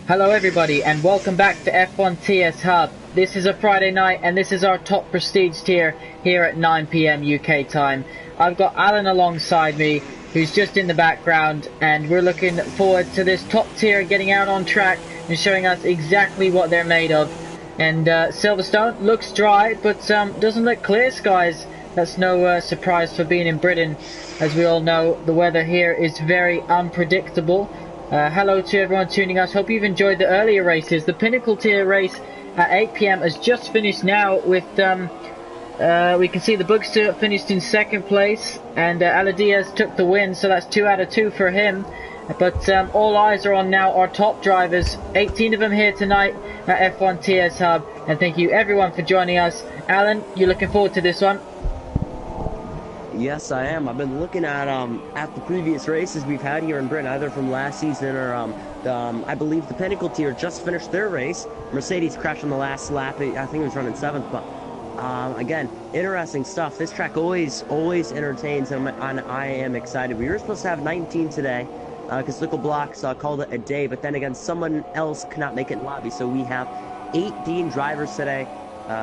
Hello everybody and welcome back to F1 TS Hub. This is a Friday night and this is our top prestige tier here at 9 PM UK time. I've got Alan alongside me who's just in the background, and we're looking forward to this top tier getting out on track and showing us exactly what they're made of. And Silverstone looks dry but doesn't look clear skies. That's no surprise for being in Britain. As we all know, the weather here is very unpredictable. Hello to everyone tuning us. Hope you've enjoyed the earlier races. The Pinnacle tier race at 8 PM has just finished now with, we can see the Bookster finished in second place, and Ali Diaz took the win, so that's 2 out of 2 for him. But all eyes are on now our top drivers, 18 of them here tonight at F1 TS Hub, and thank you everyone for joining us. Alan, you looking forward to this one? Yes, I am. I've been looking at the previous races we've had here in Britain, either from last season or I believe the Pinnacle tier just finished their race. Mercedes crashed on the last lap. I think it was running 7th, but again, interesting stuff. This track always entertains, and I am excited. We were supposed to have 19 today because Local Blocks called it a day, but then again, someone else could not make it in lobby, so we have 18 drivers today.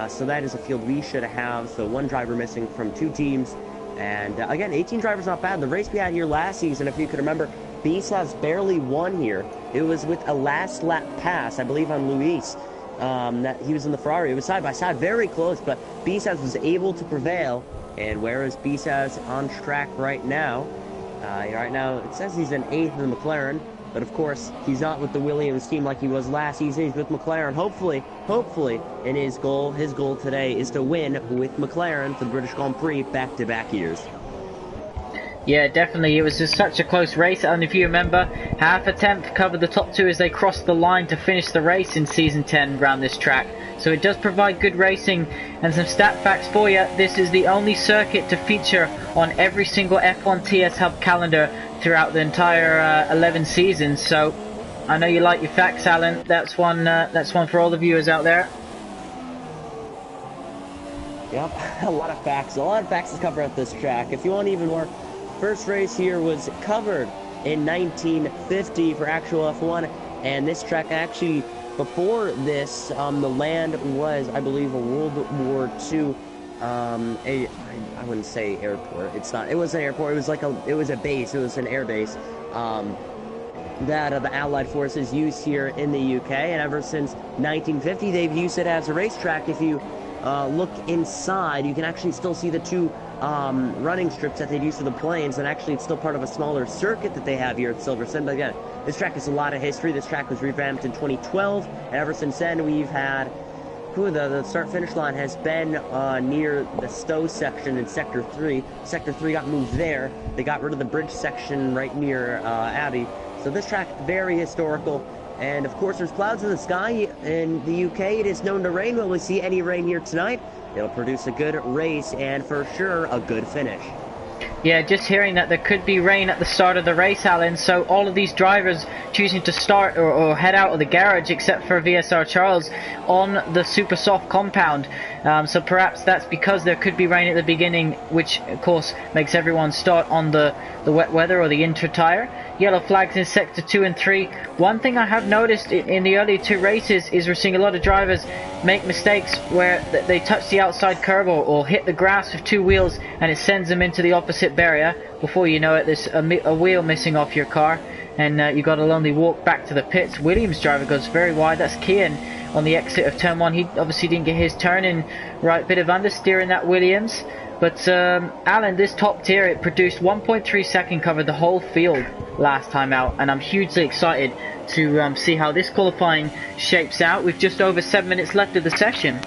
So that is a field we should have. So one driver missing from 2 teams. And again, 18 drivers not bad. The race we had here last season, if you could remember, Bisas barely won here. It was with a last lap pass, I believe, on Luis. That he was in the Ferrari. It was side by side, very close, but Bisas was able to prevail. And where is Bisas on track right now? Right now, it says he's in 8th in the McLaren, but of course, he's not with the Williams team like he was last season. He's with McLaren. Hopefully, in his goal today is to win with McLaren for the British Grand Prix back-to-back years. Yeah, definitely. It was just such a close race, and if you remember, half a tenth covered the top 2 as they crossed the line to finish the race in Season 10 around this track. So it does provide good racing. And some stat facts for you: this is the only circuit to feature on every single F1 TS Hub calendar throughout the entire 11 seasons. So I know you like your facts, Alan. That's one for all the viewers out there. Yep, a lot of facts to cover at this track. If you want even more, first race here was covered in 1950 for actual F1, and this track actually, before this, the land was, I believe, a World War II, I wouldn't say airport. It's not. It was an airport. It was a base. It was an air base that the Allied forces used here in the UK, and ever since 1950, they've used it as a racetrack. If you look inside, you can actually still see the 2 running strips that they'd use for the planes, and actually it's still part of a smaller circuit that they have here at Silverstone. But again, this track has a lot of history. This track was revamped in 2012, and ever since then we've had the start-finish line has been near the Stowe section in Sector 3. Sector 3 got moved there. They got rid of the bridge section right near Abbey. So this track, very historical. And of course, there's clouds in the sky. In the UK, it is known to rain. Will we see any rain here tonight? It'll produce a good race and for sure a good finish. Yeah, just hearing that there could be rain at the start of the race, Alan, so all of these drivers choosing to start or head out of the garage, except for VSR Charles, on the super soft compound. So perhaps that's because there could be rain at the beginning, which of course makes everyone start on the wet weather or the inter tire. Yellow flags in sector 2 and 3. One thing I have noticed in the early 2 races is we're seeing a lot of drivers make mistakes where they touch the outside curb or hit the grass with 2 wheels, and it sends them into the opposite barrier. Before you know it, there's a wheel missing off your car, and you got to only walk back to the pits. Williams driver goes very wide. That's Kian on the exit of turn 1. He obviously didn't get his turn in right. Bit of understeer in that Williams. But Alan, this top tier, it produced 1.3 second cover the whole field last time out, and I'm hugely excited to see how this qualifying shapes out with just over 7 minutes left of the session.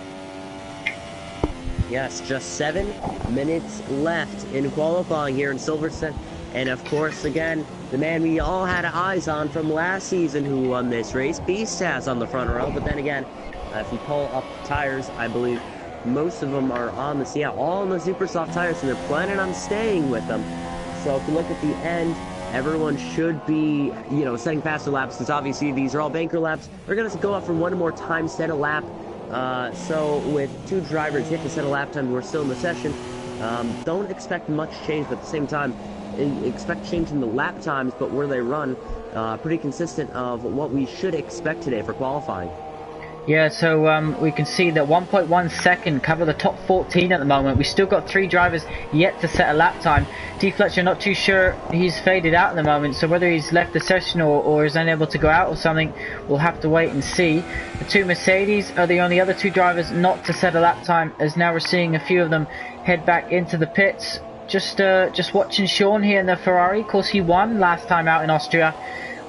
Yes, just 7 minutes left in qualifying here in Silverstone. And of course, again, the man we all had eyes on from last season who won this race, Bisas on the front row. But then again, if you pull up tires, I believe most of them are on the, all on the super soft tires, and they're planning on staying with them. So if you look at the end, everyone should be, setting faster laps, since obviously these are all banker laps. They're going to go up for one more time, set a lap. So with 2 drivers hit to set a lap time, we're still in the session. Don't expect much change, but at the same time, expect change in the lap times, but where they run. pretty consistent of what we should expect today for qualifying. Yeah, so we can see that 1.1 second cover the top 14 at the moment. We still got 3 drivers yet to set a lap time. D Fletcher, not too sure, he's faded out at the moment, so whether he's left the session or is unable to go out or something, we'll have to wait and see. The 2 Mercedes are the only other 2 drivers not to set a lap time, as now we're seeing a few of them head back into the pits. Just watching Sean here in the Ferrari. Of course, he won last time out in Austria,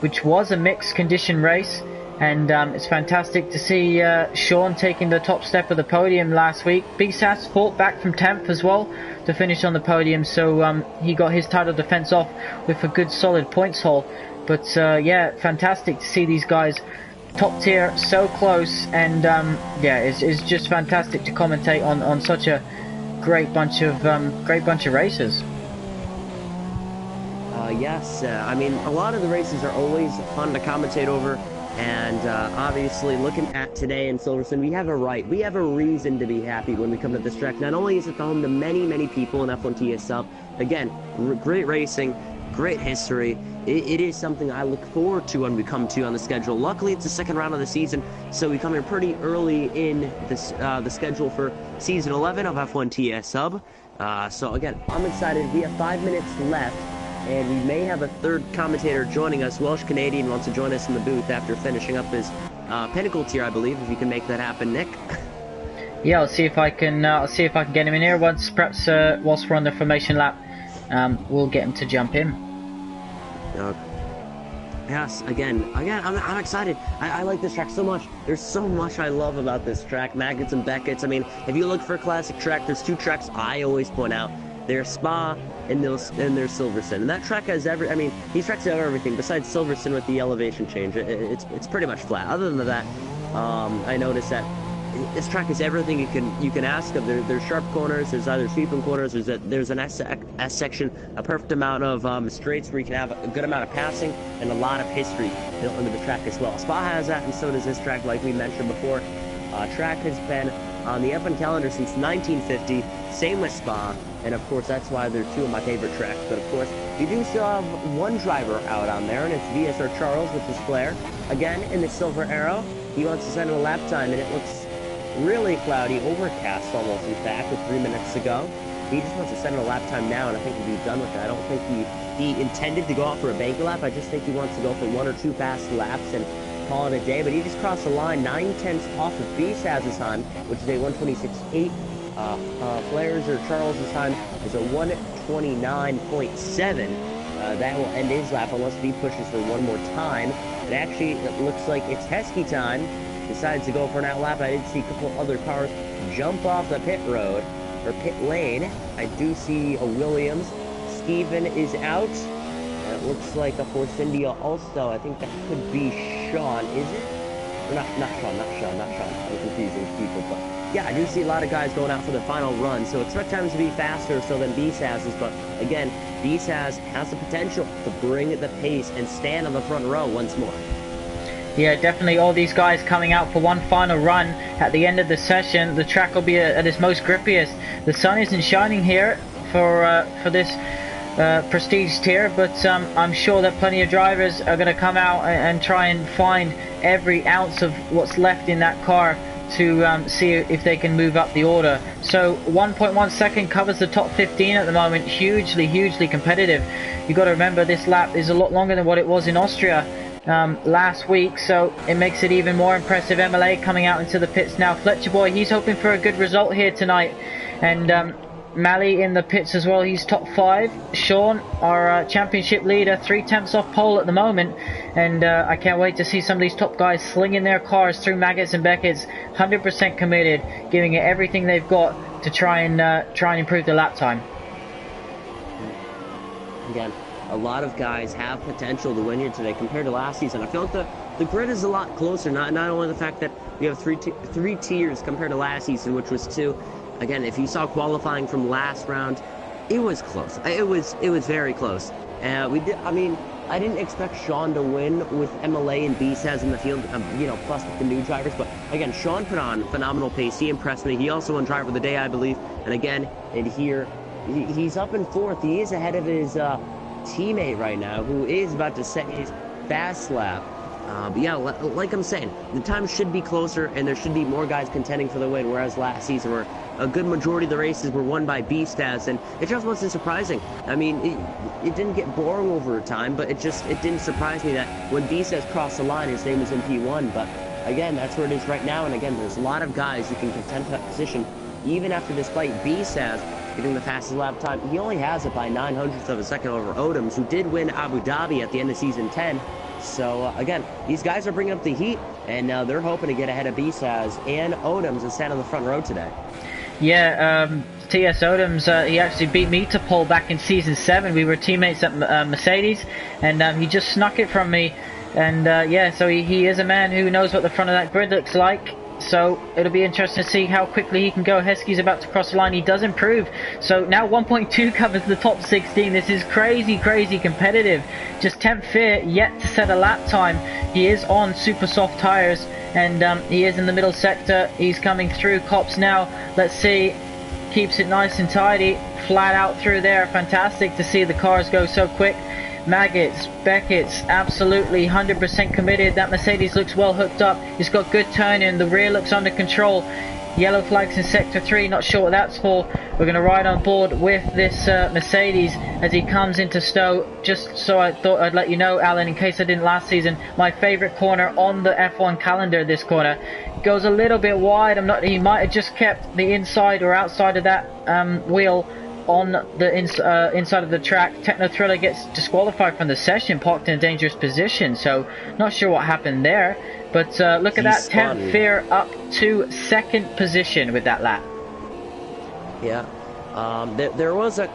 which was a mixed condition race. And it's fantastic to see Sean taking the top step of the podium last week. Big Sass fought back from 10th as well to finish on the podium, so he got his title defense off with a good solid points haul. But yeah, fantastic to see these guys top tier, so close, and yeah, it's just fantastic to commentate on such a great bunch of races. Yes, I mean, a lot of the races are always fun to commentate over. And obviously, looking at today in Silverstone, we have a reason to be happy when we come to this track. Not only is it the home to many, many people in F1 TSL, again, great racing, great history. It is something I look forward to when we come to on the schedule. Luckily, it's the second round of the season, so we come in pretty early in this, the schedule for season 11 of F1 TSL. So again, I'm excited. We have 5 minutes left. And we may have a third commentator joining us. Welsh Canadian wants to join us in the booth after finishing up his Pinnacle tier, I believe. If you can make that happen, Nick. Yeah, I'll see if I can get him in here. Once, perhaps whilst we're on the formation lap, we'll get him to jump in. Yes, again, I'm excited. I like this track so much. There's so much I love about this track. Maggots and Beckett's. I mean, if you look for a classic track, there's 2 tracks I always point out. There's Spa and there's Silverstone, and that track has these tracks have everything besides Silverstone with the elevation change. It's pretty much flat. Other than that, I noticed that this track is everything you can ask of. There's sharp corners, there's either sweeping corners, there's an S section, a perfect amount of straights where you can have a good amount of passing and a lot of history built into the track as well. Spa has that, and so does this track, like we mentioned before. Track has been on the F1 calendar since 1950. Same with Spa. And of course, that's why they're 2 of my favorite tracks. But of course, we do still have 1 driver out on there, and it's VSR Charles, which is Flair. Again, in the Silver Arrow, he wants to send a lap time, and it looks really cloudy, overcast almost, in fact, with 3 minutes to go. He just wants to send a lap time now, and I think he'll be done with it. I don't think he intended to go out for a bank lap. I just think he wants to go for 1 or 2 fast laps and call it a day. But he just crossed the line 9/10 off of B-Saz's time, which is a 1:26.8. Flair's or Charles' time is a 1:29.7. That will end his lap unless he pushes for 1 more time. It actually looks like it's Heskey time. Decides to go for an out lap. I did see a couple other cars jump off the pit road or pit lane. I do see a Williams. Steven is out. It looks like a Force India also. I think that could be Sean, is it? Or not Sean. I'm confusing people, but yeah, I do see a lot of guys going out for the final run, so expect times to be faster so than B-Saz's, but again, B-Saz has the potential to bring the pace and stand on the front row once more. Yeah, definitely all these guys coming out for one final run at the end of the session. The track will be at its most grippiest. The sun isn't shining here for this prestige tier, but I'm sure that plenty of drivers are going to come out and try and find every ounce of what's left in that car to see if they can move up the order. So 1.1 second covers the top 15 at the moment. Hugely competitive. You've got to remember this lap is a lot longer than what it was in Austria last week, so it makes it even more impressive. MLA coming out into the pits now. Fletcher Boy, he's hoping for a good result here tonight, and Mally in the pits as well, he's top 5. Sean, our championship leader, 3/10 off pole at the moment, and I can't wait to see some of these top guys slinging their cars through Maggots and Beckett's, 100% committed, giving it everything they've got to try and improve the lap time. Again, a lot of guys have potential to win here today compared to last season. I feel like the grid is a lot closer, not only the fact that we have three tiers compared to last season, which was 2. Again, if you saw qualifying from last round, it was close. It was very close. I didn't expect Sean to win with MLA and B-Saz in the field, plus with the new drivers. But again, Sean put on phenomenal pace. He impressed me. He also won driver of the day, I believe. And again, he's up in 4th. He is ahead of his teammate right now, who is about to set his fast lap. But yeah, like I'm saying, the time should be closer, and there should be more guys contending for the win, whereas last season where a good majority of the races were won by B-Stats, and it just wasn't surprising. I mean, it didn't get boring over time, but it didn't surprise me that when B-Stats crossed the line, his name was in P1, but again, that's where it is right now, and again, there's a lot of guys who can contend for that position, even after, despite B-Stats getting the fastest lap time. He only has it by 900ths of a second over Odoms, who did win Abu Dhabi at the end of Season 10. So, again, these guys are bringing up the heat, and they're hoping to get ahead of B-Saz and Odoms and stand on the front row today. Yeah, TS Odoms, he actually beat me to pole back in Season 7. We were teammates at Mercedes, and he just snuck it from me. And, yeah, so he is a man who knows what the front of that grid looks like. So it'll be interesting to see how quickly he can go. Heskey's about to cross the line. He does improve. So now 1.2 covers the top 16. This is crazy, crazy competitive. Just 10th here, yet to set a lap time. He is on super soft tires, and he is in the middle sector. He's coming through Cops now. Let's see. Keeps it nice and tidy. Flat out through there. Fantastic to see the cars go so quick. Maggots, Beckett's absolutely 100% committed. That Mercedes looks well hooked up. It's got good turning. The rear looks under control. Yellow flags in sector 3. Not sure what that's for. We're going to ride on board with this Mercedes as he comes into Stowe. Just so I thought I'd let you know, Alan, in case I didn't last season, my favourite corner on the F1 calendar, this corner. Goes a little bit wide. He might have just kept the inside or outside of that wheel on the inside of the track. Techno Thriller gets disqualified from the session, parked in a dangerous position, so not sure what happened there. But look at that, 10th Fear up to 2nd position with that lap. Yeah, there was an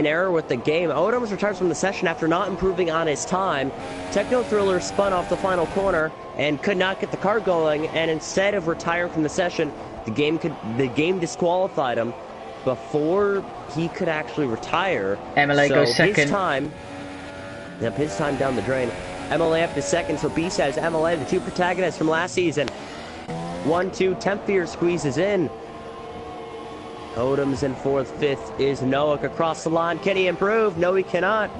error with the game. Odoms retires from the session after not improving on his time. Techno Thriller spun off the final corner and could not get the car going, and instead of retiring from the session, the game disqualified him before he could actually retire. MLA goes second. His time down the drain. MLA up to second, so B says MLA, the two protagonists from last season. 1-2, 10th Fear squeezes in. Odoms in 4th, 5th is Noah across the line. Can he improve? No, he cannot.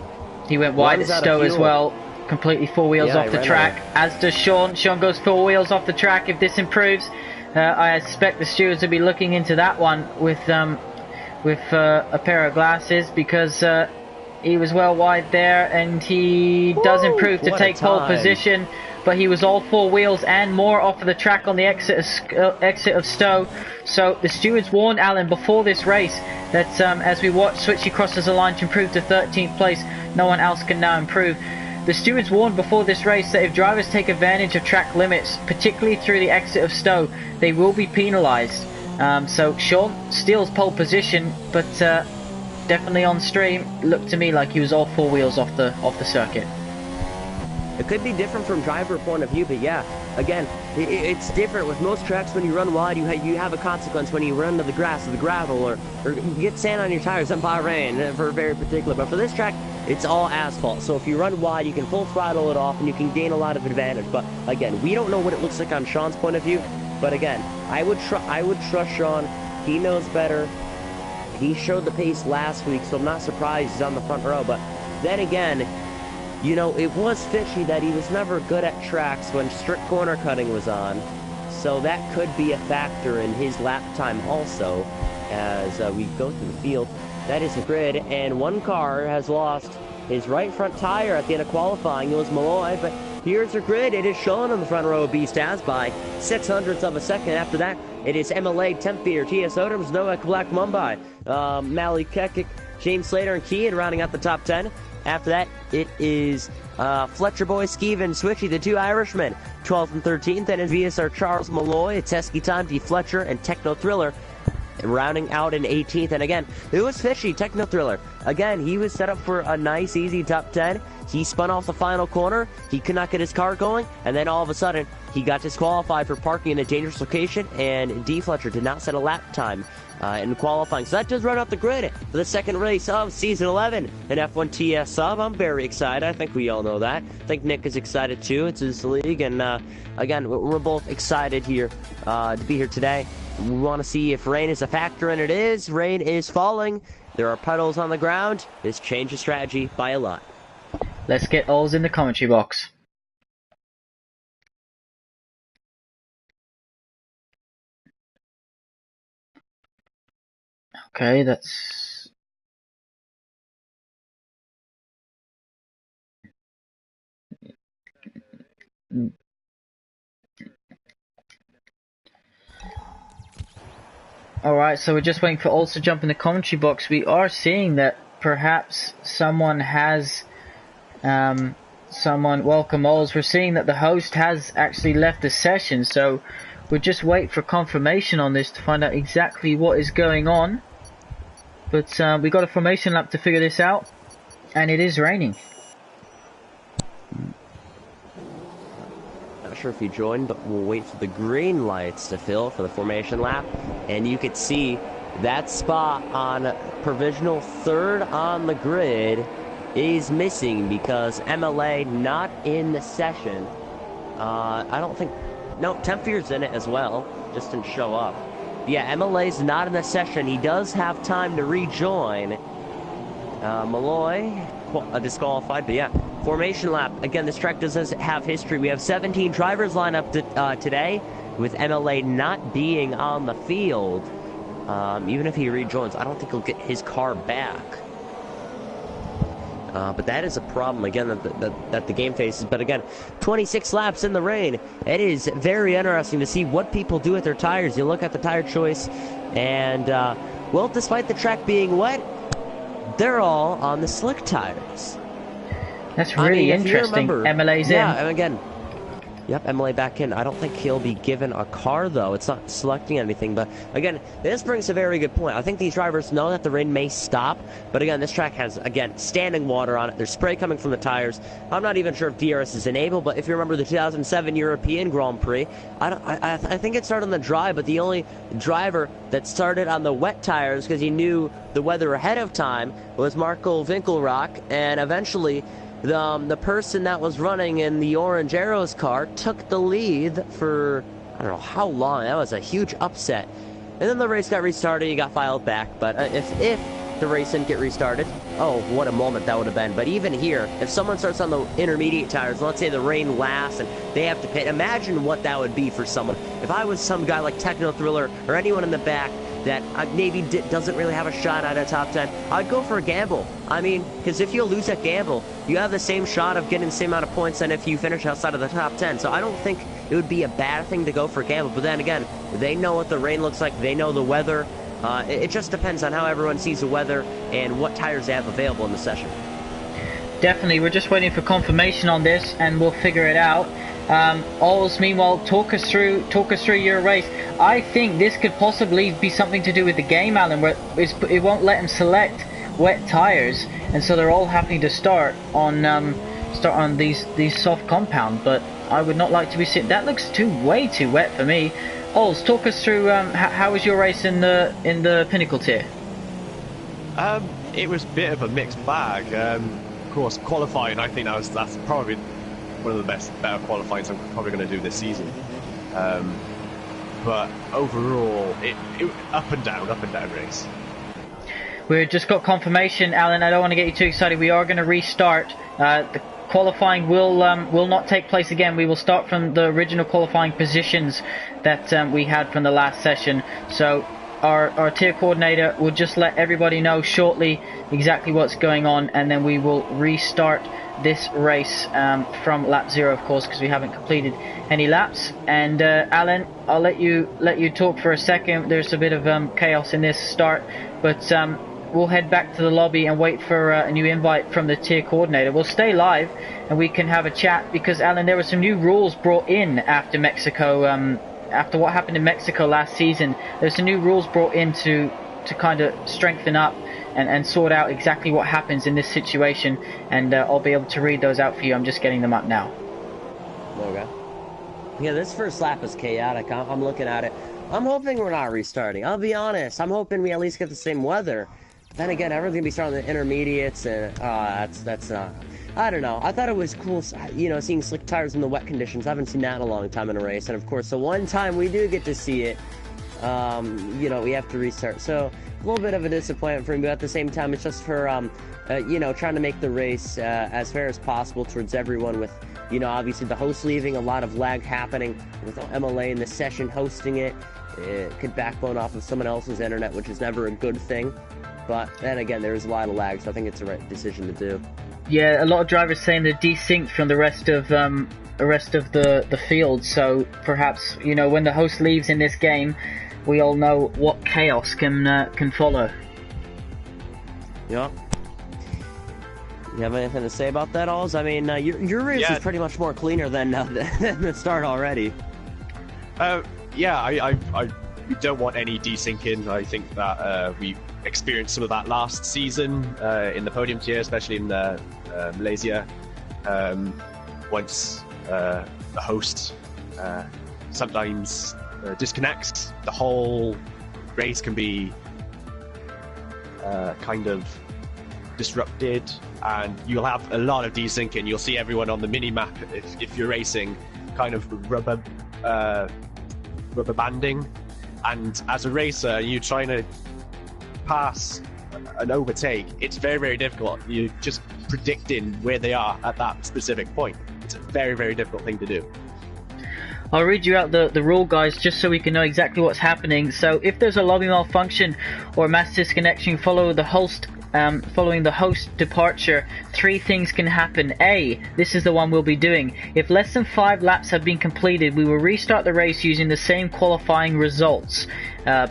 He went wide at Stowe as well. Completely 4 wheels off the track, as does Sean. Sean goes 4 wheels off the track. If this improves, I expect the stewards will be looking into that one with a pair of glasses, because he was well wide there, and he does improve to take pole position, but he was all 4 wheels and more off of the track on the exit of Stowe. So the stewards warned Alan before this race that as we watch Switchy crosses the line to improve to 13th place, no one else can now improve. The stewards warned before this race that if drivers take advantage of track limits, particularly through the exit of Stowe, they will be penalised. So Sean steals pole position, but definitely on stream looked to me like he was all 4 wheels off the circuit. It could be different from driver point of view, but yeah, again, it's different. With most tracks, when you run wide, you have a consequence when you run to the grass or the gravel, or you get sand on your tires in Bahrain, for very particular. But for this track, it's all asphalt. So if you run wide, you can full throttle it off, and you can gain a lot of advantage. But again, we don't know what it looks like on Sean's point of view. But again, I would trust Sean. He knows better. He showed the pace last week, so I'm not surprised he's on the front row. But then again, you know, it was fishy that he was never good at tracks when strict corner cutting was on. So that could be a factor in his lap time also, as we go through the field. That is the grid, and one car has lost his right front tire at the end of qualifying. It was Malloy, but here's the grid. It is Sean on the front row of B-Stats by 600ths of a second. After that, it is MLA, 10th Fear, TS Odoms, Noak, Black Mumbai, Malik Kekik, James Slater, and Kean rounding out the top 10. After that, it is Fletcher Boy, Skeev, and Switchy, the two Irishmen, 12th and 13th. Then in VSR, Charles Malloy, it's Heskey Time, D Fletcher, and Techno Thriller, rounding out in 18th. And again, it was fishy. Techno Thriller, again, he was set up for a nice, easy top 10. He spun off the final corner. He could not get his car going, and then all of a sudden, he got disqualified for parking in a dangerous location, and D Fletcher did not set a lap time in qualifying. So that does run out the grid for the second race of Season 11 in F1 TS Sub. I'm very excited. I think we all know that. I think Nick is excited too. It's his league, and again, we're both excited here to be here today. We want to see if rain is a factor, and it is. Rain is falling. There are puddles on the ground. This changes strategy by a lot. Let's get Ols in the commentary box. Okay, that's... Alright, so we're just waiting for Ols to jump in the commentary box. We are seeing that perhaps someone has... welcome Ols. We're seeing that the host has actually left the session, so we'll just wait for confirmation on this to find out exactly what is going on. But we got a formation lap to figure this out, and it is raining. Not sure if you joined, but we'll wait for the green lights to fill for the formation lap. And you could see that spot on provisional third on the grid is missing because MLA not in the session. I don't think... No, Tempfear's in it as well. Just didn't show up. Yeah, MLA's not in the session. He does have time to rejoin. Malloy disqualified, but yeah. Formation lap. Again, this track does have history. We have 17 drivers lined up today, with MLA not being on the field. Even if he rejoins, I don't think he'll get his car back. But that is a problem, again, that the game faces. But again, 26 laps in the rain. It is very interesting to see what people do with their tires. You look at the tire choice, and, well, despite the track being wet, they're all on the slick tires. That's really interesting. MLA's in. Yeah, and again, yep, MLA back in. I don't think he'll be given a car, though. It's not selecting anything. But, again, this brings a very good point. I think these drivers know that the rain may stop. But, again, this track has, again, standing water on it. There's spray coming from the tires. I'm not even sure if DRS is enabled. But if you remember the 2007 European Grand Prix, I think it started on the dry. But the only driver that started on the wet tires because he knew the weather ahead of time was Marco Winkelrock. And eventually... The person that was running in the Orange Arrows car took the lead for, I don't know how long. That was a huge upset. And then the race got restarted. He got filed back. But if the race didn't get restarted, oh, what a moment that would have been. But even here, if someone starts on the intermediate tires, let's say the rain lasts and they have to pit, imagine what that would be for someone. If I was some guy like Techno Thriller or anyone in the back that maybe doesn't really have a shot at a top 10, I'd go for a gamble. I mean, because if you lose that gamble, you have the same shot of getting the same amount of points than if you finish outside of the top 10. So I don't think it would be a bad thing to go for a gamble. But then again, they know what the rain looks like. They know the weather. It just depends on how everyone sees the weather and what tires they have available in the session. Definitely. We're just waiting for confirmation on this, and we'll figure it out. Ols, meanwhile, talk us through your race. I think this could possibly be something to do with the game, Alan, where it won't let them select wet tires, and so they're all having to start on these soft compound. But I would not like to be sitting. That looks way too wet for me. Ols, talk us through how was your race in the Pinnacle tier? It was a bit of a mixed bag. Of course, qualifying, I think that's probably one of the better qualifying I'm probably going to do this season. But overall, it up and down race. We've just got confirmation, Alan. I don't want to get you too excited. We are going to restart. The qualifying will not take place again. We will start from the original qualifying positions that we had from the last session. So our tier coordinator will just let everybody know shortly exactly what's going on, and then we will restart this race from lap 0, of course, because we haven't completed any laps. And Alan, I'll let you talk for a second. There's a bit of chaos in this start, but we'll head back to the lobby and wait for a new invite from the tier coordinator. We'll stay live and we can have a chat, because Alan, there were some new rules brought in after Mexico. After what happened in Mexico last season, there's some new rules brought in to kind of strengthen up and sort out exactly what happens in this situation, and I'll be able to read those out for you. I'm just getting them up now. Okay. Yeah, this first lap is chaotic. I'm looking at it. I'm hoping we're not restarting. I'll be honest. I'm hoping we at least get the same weather. Then again, everyone's going to be starting the intermediates, and that's not... I don't know. I thought it was cool, seeing slick tires in the wet conditions. I haven't seen that in a long time in a race. And, of course, the one time we do get to see it, we have to restart. So, a little bit of a disappointment for me, but at the same time, it's just for, trying to make the race as fair as possible towards everyone with, obviously the host leaving, a lot of lag happening with MLA in the session hosting it. it could backbone off of someone else's internet, which is never a good thing. But then again, there's a lot of lag, so I think it's the right decision to do. Yeah, a lot of drivers saying they're desynced from the rest of the field. So perhaps, you know, when the host leaves in this game, we all know what chaos can follow. Yeah. You have anything to say about that, Alls? I mean, your race is pretty much more cleaner than the start already. Yeah, I don't want any desyncing. I think that we experienced some of that last season in the podium tier, especially in Malaysia. Once the host sometimes disconnects, the whole race can be kind of disrupted, and you'll have a lot of desyncing. You'll see everyone on the mini map if you're racing kind of rubber banding, and as a racer you're trying to pass an overtake. It's very, very difficult. You're just predicting where they are at that specific point. It's a very, very difficult thing to do. I'll read you out the rule, guys, just so we can know exactly what's happening. So if there's a lobby malfunction or mass disconnection following the host departure, 3 things can happen. A, this is the one we'll be doing. If less than 5 laps have been completed, we will restart the race using the same qualifying results.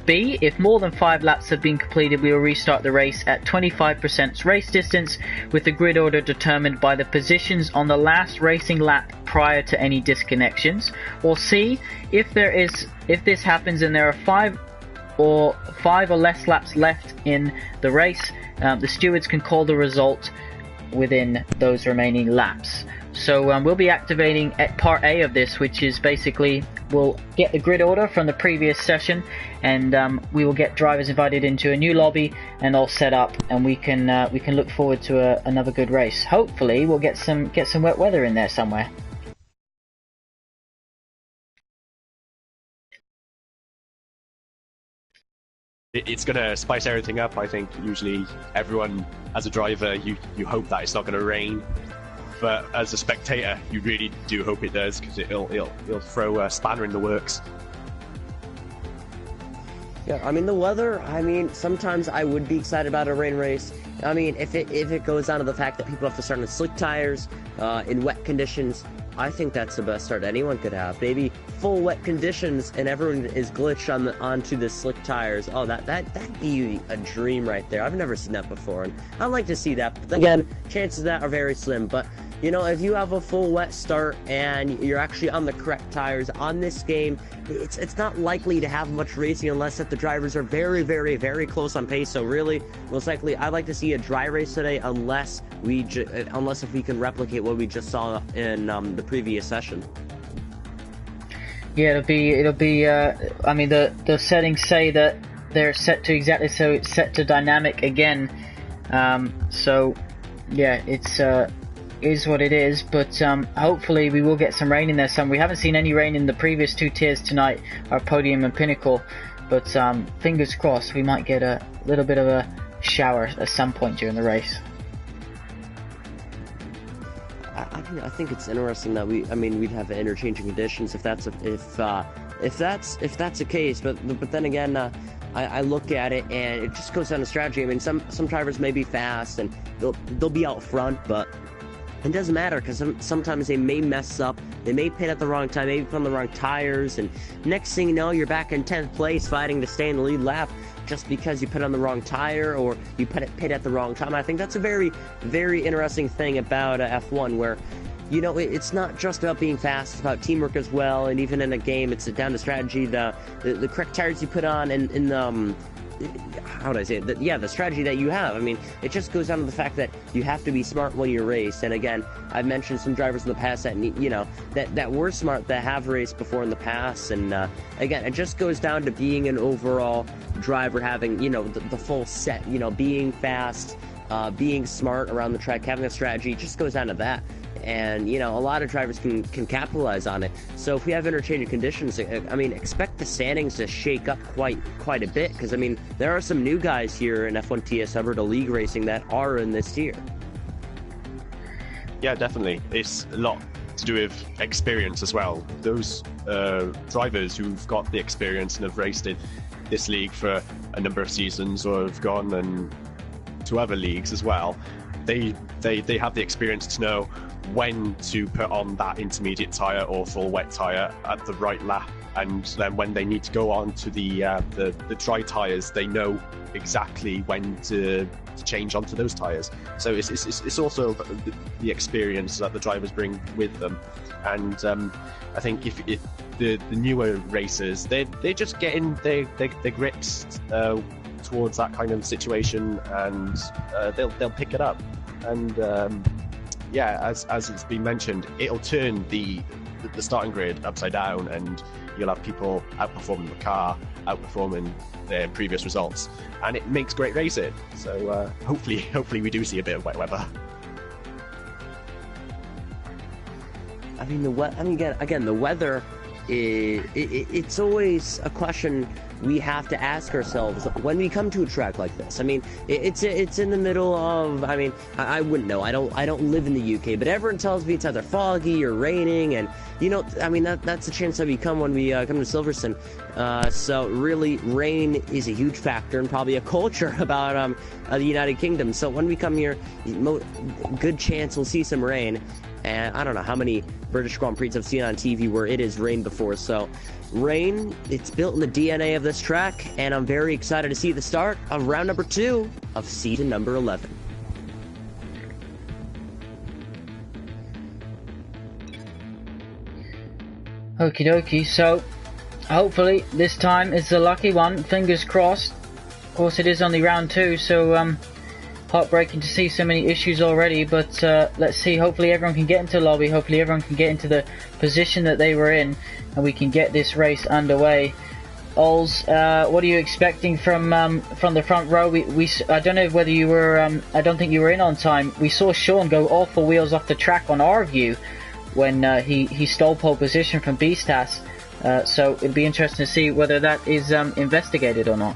B, if more than 5 laps have been completed, we will restart the race at 25% race distance, with the grid order determined by the positions on the last racing lap prior to any disconnections. Or C, if this happens and there are 5 or less laps left in the race, the stewards can call the result within those remaining laps. So we'll be activating at part A of this, which is basically we'll get the grid order from the previous session, and we will get drivers invited into a new lobby and all set up, and we can look forward to another good race. Hopefully we'll get some wet weather in there somewhere. It's going to spice everything up. I think usually everyone, as a driver, you hope that it's not going to rain, but as a spectator, you really do hope it does, because it'll throw a spanner in the works. Yeah, I mean, the weather, I mean, sometimes I would be excited about a rain race. I mean, if it goes down to the fact that people have to start on slick tires in wet conditions, I think that's the best start anyone could have. Maybe full wet conditions and everyone is glitched onto the slick tires. Oh, that'd be a dream right there. I've never seen that before, and I'd like to see that. But again, chances of that are very slim. But you know, if you have a full wet start and you're actually on the correct tires on this game, it's not likely to have much racing unless that the drivers are very, very, very close on pace. So really, most likely, I'd like to see a dry race today, unless if we can replicate what we just saw in the previous session. Yeah, it'll be. I mean, the settings say that they're set to exactly, so it's set to dynamic again. So yeah, it's is what it is, but hopefully we will get some rain in there. We haven't seen any rain in the previous 2 tiers tonight, our podium and pinnacle, but fingers crossed we might get a little bit of a shower at some point during the race. I think it's interesting that we'd have interchanging conditions if that's the case, but then again, I look at it and it just goes down to strategy. I mean, some drivers may be fast and they'll be out front, but it doesn't matter, because sometimes they may mess up, they may pit at the wrong time, maybe put on the wrong tires, and next thing you know, you're back in 10th place fighting to stay in the lead lap just because you put on the wrong tire or you pit at the wrong time. I think that's a very, very interesting thing about F1, where, you know, it's not just about being fast, it's about teamwork as well, and even in a game, it's down to strategy, the correct tires you put on, and how would I say it? The strategy that you have. I mean, it just goes down to the fact that you have to be smart when you race. And again, I've mentioned some drivers in the past that, you know, that were smart, that have raced before in the past. And again, it just goes down to being an overall driver, having, you know, the full set, you know, being fast, being smart around the track, having a strategy. It just goes down to that. And, you know, a lot of drivers can capitalize on it. So if we have interchanging conditions, I mean, expect the standings to shake up quite a bit, because, I mean, there are some new guys here in F1 TS Alberta League Racing that are in this tier. Yeah, definitely. It's a lot to do with experience as well. Those drivers who've got the experience and have raced in this league for a number of seasons or have gone and to other leagues as well, they have the experience to know when to put on that intermediate tyre or full wet tyre at the right lap, and then when they need to go on to the dry tyres, they know exactly when to change onto those tyres. So it's also the experience that the drivers bring with them, and I think if the newer racers, they're just getting their grips towards that kind of situation, and they'll pick it up, and yeah, as it's been mentioned, it'll turn the starting grid upside down, and you'll have people outperforming the car, outperforming their previous results, and it makes great racing. So hopefully we do see a bit of wet weather. I mean, again, the weather, it's always a question we have to ask ourselves when we come to a track like this. I mean, it's in the middle of, I mean, I wouldn't know. I don't live in the UK, but everyone tells me it's either foggy or raining, and you know, I mean, that's the chance that we come when we come to Silverstone. So really, rain is a huge factor and probably a culture about the United Kingdom. So when we come here, good chance we'll see some rain. And I don't know how many British Grand Prix I've seen on TV where it has rained before. So rain, it's built in the DNA of this track, and I'm very excited to see the start of round number 2 of season number 11. Okie dokie, so hopefully this time is the lucky one, fingers crossed. Of course it is only round 2, so heartbreaking to see so many issues already, but let's see, hopefully everyone can get into lobby, hopefully everyone can get into the position that they were in, and we can get this race underway. Ols, what are you expecting from the front row? I don't know whether you were, I don't think you were in on time. We saw Sean go all 4 wheels off the track on our view when he stole pole position from Beastas, so it'd be interesting to see whether that is investigated or not.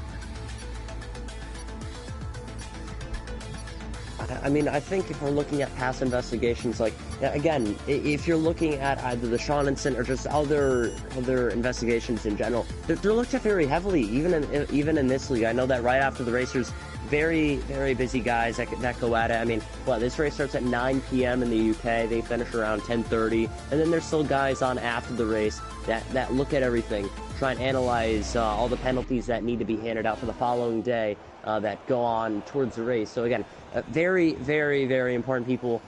I mean, I think if we're looking at past investigations, like, again, if you're looking at either the Sean incident or just other investigations in general, they're looked at very heavily, even in this league. I know that right after the race, there's very, very busy guys that go at it. I mean, this race starts at 9 p.m. in the UK. They finish around 10:30, and then there's still guys on after the race that look at everything, try and analyze all the penalties that need to be handed out for the following day that go on towards the race. So again, very, very, very important people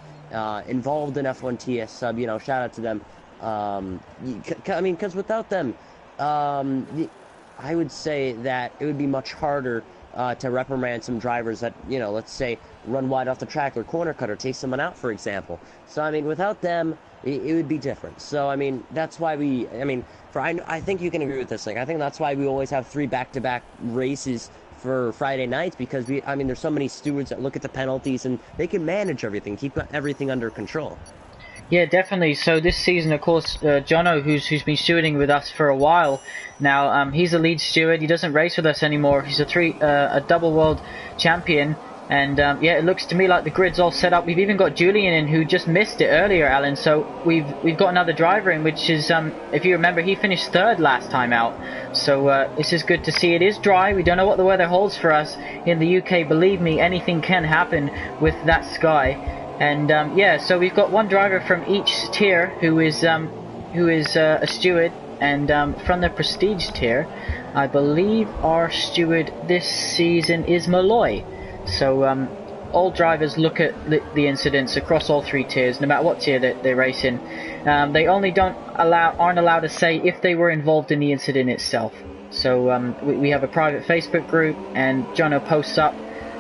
involved in F1 TS Sub. You know, shout out to them. I mean, because without them, I would say that it would be much harder to reprimand some drivers that, you know, let's say run wide off the track or corner cut or take someone out, for example. So I mean, without them, it would be different. So I mean, that's why I think you can agree with this. Like, I think that's why we always have 3 back-to-back races for Friday nights, because there's so many stewards that look at the penalties and they can manage everything, keep everything under control. Yeah, definitely. So this season, of course, Jono, who's been stewarding with us for a while now, he's a lead steward. He doesn't race with us anymore. He's a double world champion. And yeah, it looks to me like the grid's all set up. We've even got Julian in, who just missed it earlier, Alan. So we've got another driver in, which is, if you remember, he finished 3rd last time out. So this is good to see. It is dry. We don't know what the weather holds for us in the UK. Believe me, anything can happen with that sky. And yeah, so we've got one driver from each tier who is a steward. And from the prestige tier, I believe our steward this season is Malloy. So all drivers look at the incidents across all 3 tiers, no matter what tier that they race in. They only aren't allowed to say if they were involved in the incident itself. So we have a private Facebook group, and Jono posts up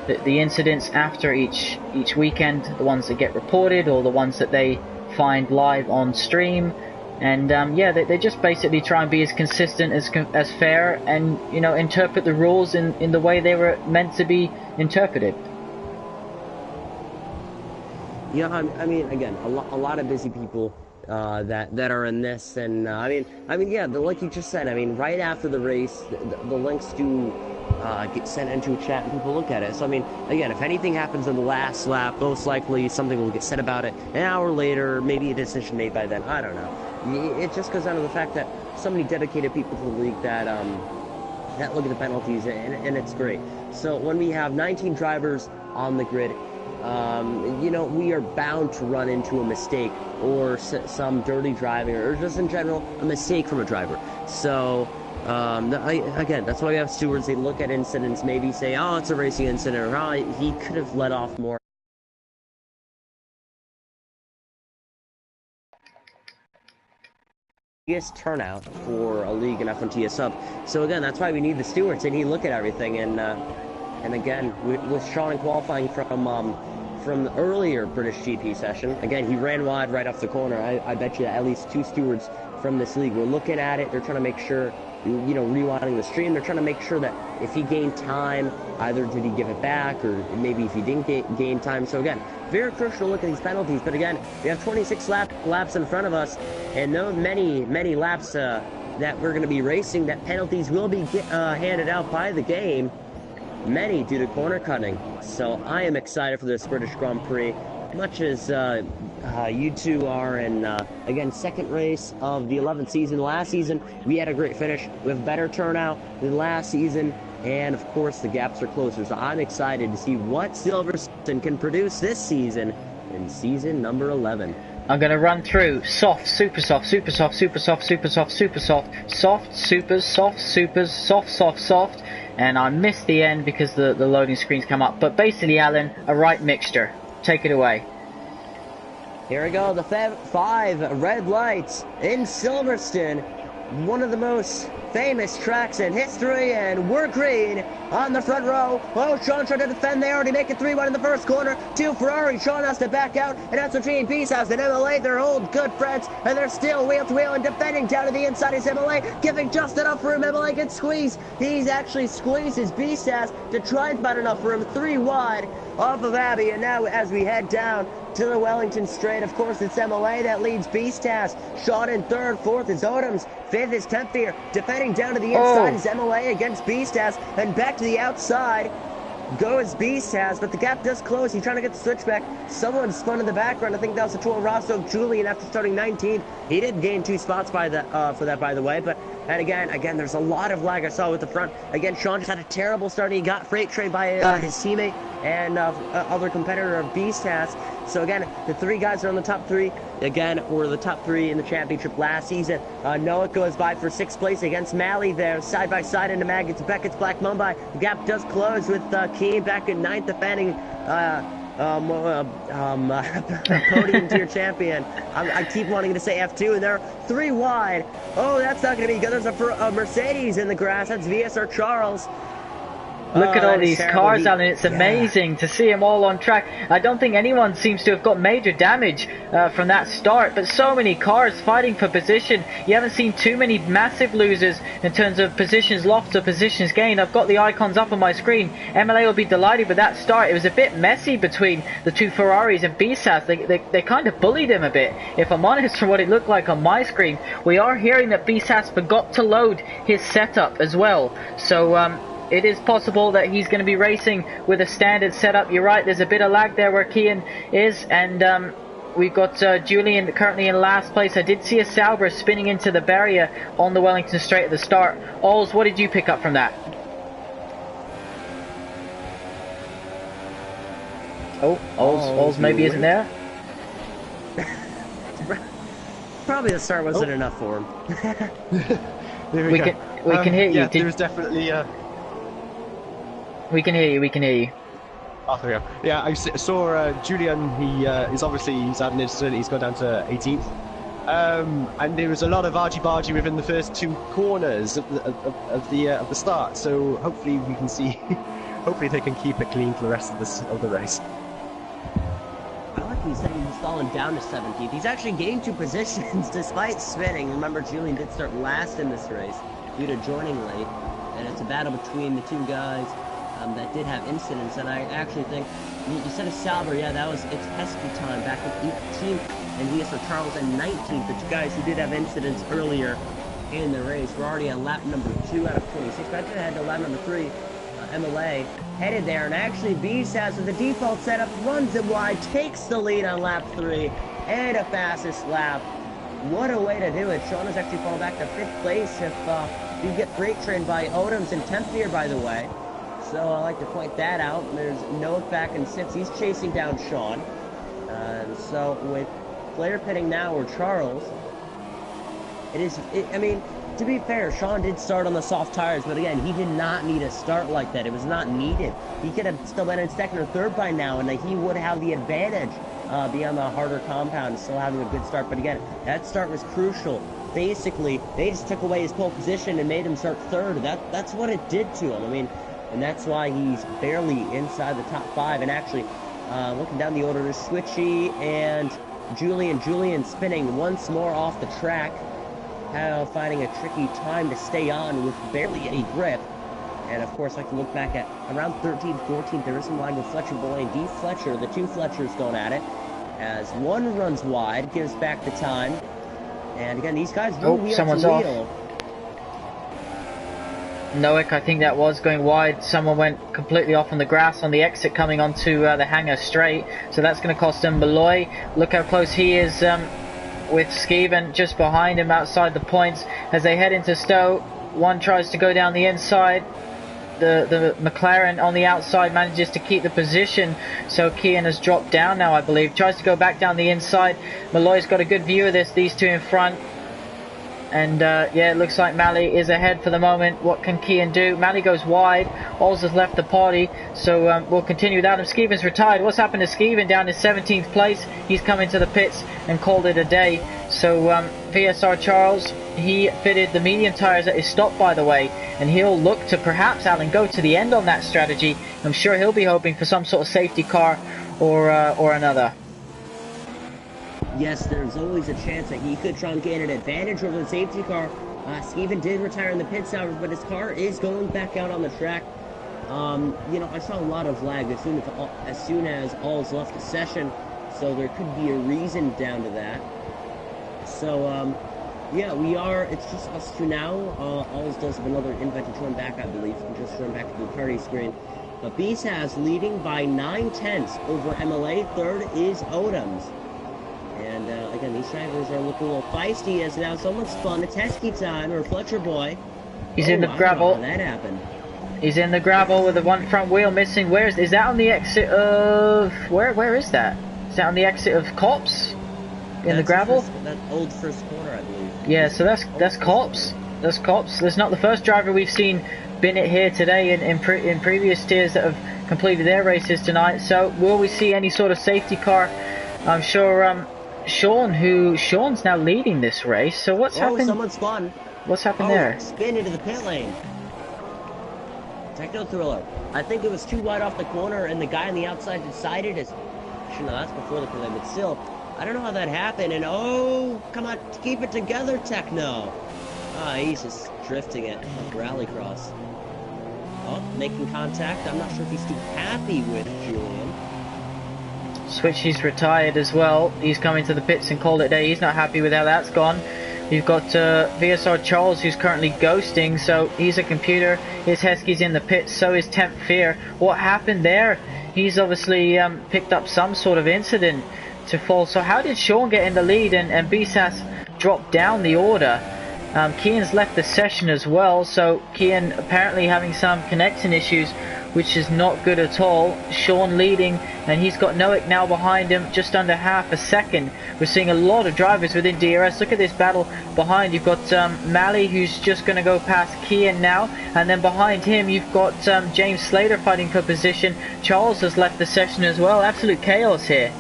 the incidents after each weekend, the ones that get reported or the ones that they find live on stream. And yeah, they just basically try and be as consistent as fair, and, you know, interpret the rules in the way they were meant to be interpreted. Yeah, I mean, again, a lot of busy people that are in this, and I mean, yeah, like you just said, I mean, right after the race, the links do get sent into a chat and people look at it. So I mean, again, if anything happens in the last lap, most likely something will get said about it an hour later, maybe a decision made by then. I don't know. It just goes down to the fact that so many dedicated people to the league that look at the penalties, and it's great. So when we have 19 drivers on the grid, you know, we are bound to run into a mistake or some dirty driving or just in general a mistake from a driver. So again, that's why we have stewards. They look at incidents, maybe say, oh, it's a racing incident, or oh, he could have let off more. Biggest turnout for a league in F1 sub. So again, that's why we need the stewards. They need to look at everything. And again, with Sean in qualifying from the earlier British GP session, again, he ran wide right off the corner. I bet you at least 2 stewards from this league were looking at it. They're trying to make sure, you know, rewinding the stream. They're trying to make sure that if he gained time, either did he give it back, or maybe if he didn't gain time. So again, very crucial to look at these penalties. But again, we have 26 laps in front of us, and no many laps that we're going to be racing, that penalties will be handed out by the game. Many due to corner cutting. So I am excited for this British Grand Prix, much as you two are. And again, second race of the 11th season. Last season we had a great finish with better turnout than last season, and of course the gaps are closer. So I'm excited to see what Silverstone can produce this season in season number 11. I'm going to run through soft, super soft, super soft, super soft, super soft, super soft, soft, supers, soft, supers, soft, soft, soft, and I missed the end because the loading screens come up. But basically, Alan, a right mixture. Take it away. Here we go, the 5 red lights in Silverstone, one of the most famous tracks in history, and we're green on the front row. Oh, Sean trying to defend. They already make it 3-1 in the first corner. 2 Ferrari. Sean has to back out, and that's between Peace House and MLA. They're old good friends, and they're still wheel to wheel and defending down to the inside is MLA, giving just enough room. MLA gets squeezed. He's actually squeezed his Beast House to try and find enough room. 3 wide off of Abbey, and now as we head down to the Wellington Straight, of course, it's MLA that leads Beast House. Sean in 3rd, 4th is Odoms, 5th is Tempfear. Defending down to the inside is MLA against Beast House, and back to the outside goes Beast House, but the gap does close. He's trying to get the switchback. Someone spun in the background. I think that was a Toro Rosso Julian after starting 19th. He did gain 2 spots by for that, by the way. But and again, there's a lot of lag I saw with the front. Again, Sean just had a terrible start. He got freight trained by his teammate and other competitor of Beast House. So again, the 3 guys are on the top 3. Again, were the top 3 in the championship last season. Noah goes by for 6th place against Malley there, side by side into Maggots, Beckett's Black Mumbai. The gap does close with Keen back in 9th, defending podium tier champion. I keep wanting to say F2, and they're 3 wide. Oh, that's not going to be good. There's a Mercedes in the grass. That's VSR Charles. Look at all these cars, Alan. It's amazing to see them all on track. I don't think anyone seems to have got major damage from that start, but so many cars fighting for position. You haven't seen too many massive losers in terms of positions lost or positions gained. I've got the icons up on my screen. MLA will be delighted with that start. It was a bit messy between the 2 Ferraris and BSAS. They kind of bullied him a bit, if I'm honest, from what it looked like on my screen. We are hearing that BSAS forgot to load his setup as well. So, it is possible that he's going to be racing with a standard setup. You're right, there's a bit of lag there where Kian is, and we've got Julian currently in last place. I did see a Sauber spinning into the barrier on the Wellington Straight at the start. Ols, what did you pick up from that? Oh, Ols maybe isn't there? Probably the start wasn't enough for him. we can hear you. Yeah, there was definitely... We can hear you. Oh, there we go. Yeah, I saw Julian. He's had an incident. He's gone down to 18th. And there was a lot of argy-bargy within the first 2 corners of the start. So hopefully we can see. Hopefully they can keep it clean for the rest of the race. I like he said he's fallen down to 17th. He's actually gained 2 positions despite spinning. Remember, Julian did start last in this race due to joining late, and it's a battle between the 2 guys that did have incidents. And I actually think you said a Sauber, yeah, it's pesky time back in 18th, and VSR Charles at 19th. The 2 guys who did have incidents earlier in the race were already at lap number 2 out of 26. Back ahead to lap number 3. MLA headed there, and actually Beast with the default setup runs it wide, takes the lead on lap 3, and a fastest lap. What a way to do it. Sean has actually fallen back to 5th place if you get freight trained by Odoms in 10th here, by the way. So I like to point that out. There's Noah back in 6th. He's chasing down Sean. So with player pitting now, or Charles, I mean, to be fair, Sean did start on the soft tires, but again, he did not need a start like that. It was not needed. He could have still been in 2nd or 3rd by now, and he would have the advantage beyond the harder compound and still having a good start. But again, that start was crucial. Basically, they just took away his pole position and made him start 3rd. That's what it did to him. I mean, and that's why he's barely inside the top 5. And actually, looking down the order, there's Switchy and Julian. Julian spinning once more off the track, finding a tricky time to stay on with barely any grip. And of course, I can look back at around 13th, 14th. There is some line with Fletcher Boy and D. Fletcher. The two Fletchers going at it, as one runs wide, gives back the time. And again, these guys go wheel someone's to off. wheel. Noik, I think that was going wide. Someone went completely off on the grass on the exit coming onto the hangar straight. So that's going to cost him Malloy. Look how close he is with Skeven just behind him outside the points as they head into Stowe. One tries to go down the inside. The McLaren on the outside manages to keep the position, so Kian has dropped down now, I believe. Tries to go back down the inside. Malloy's got a good view of this, these two in front. And yeah, it looks like Mally is ahead for the moment. What can Kian do? Mally goes wide. Oz has left the party, so we'll continue without him. Skeven's retired. What's happened to Skeven down in 17th place? He's come into the pits and called it a day. So VSR Charles, he fitted the medium tyres at his stop, by the way, and he'll look to perhaps, Alan, go to the end on that strategy. I'm sure he'll be hoping for some sort of safety car or another. Yes, there's always a chance that he could try and gain an advantage over the safety car. Skeven did retire in the pits, however, but his car is going back out on the track. You know, I saw a lot of lag as soon as All's left the session, so there could be a reason down to that. So, yeah, it's just us two now. Alls does have another invite to join back, I believe. We just join back to the party screen. But Beast leading by 9/10 over MLA. 3rd is Odoms. And again, these drivers are looking a little feisty as now someone's spun. It's Heskey time, or Fletcher Boy. He's in the gravel. I don't know how that happened. He's in the gravel with the one front wheel missing. Is that on the exit of... Where is that? Is that on the exit of Cops? In the gravel? That old first corner, I believe. Yeah, so that's Cops. That's Cops. That's not the first driver we've seen bin it here today in previous tiers that have completed their races tonight. So will we see any sort of safety car? I'm sure Sean's now leading this race. So what's happened? Someone spun. What's happened there? Spin into the pit lane. Techno Thriller. I think it was too wide off the corner, and the guy on the outside decided actually, no, that's before the pit lane, but still, I don't know how that happened. And oh, come on, keep it together, Techno. He's just drifting it like rallycross. Oh, making contact. I'm not sure if he's too happy with Julian. Switch, he's retired as well. He's coming to the pits and called it a day. He's not happy with how that's gone. You've got VSR Charles, who's currently ghosting, so he's a computer. His Heskey's in the pits, so is Temp Fear. What happened there? He's obviously picked up some sort of incident to fall. So how did Sean get in the lead and BSAS drop down the order? Kian's left the session as well, so Kian apparently having some connecting issues, which is not good at all. Sean leading, and he's got Noik now behind him, just under half a second. We're seeing a lot of drivers within DRS. Look at this battle behind. You've got Mally, who's just going to go past Kian now, and then behind him you've got James Slater fighting for position. Charles has left the session as well. Absolute chaos here.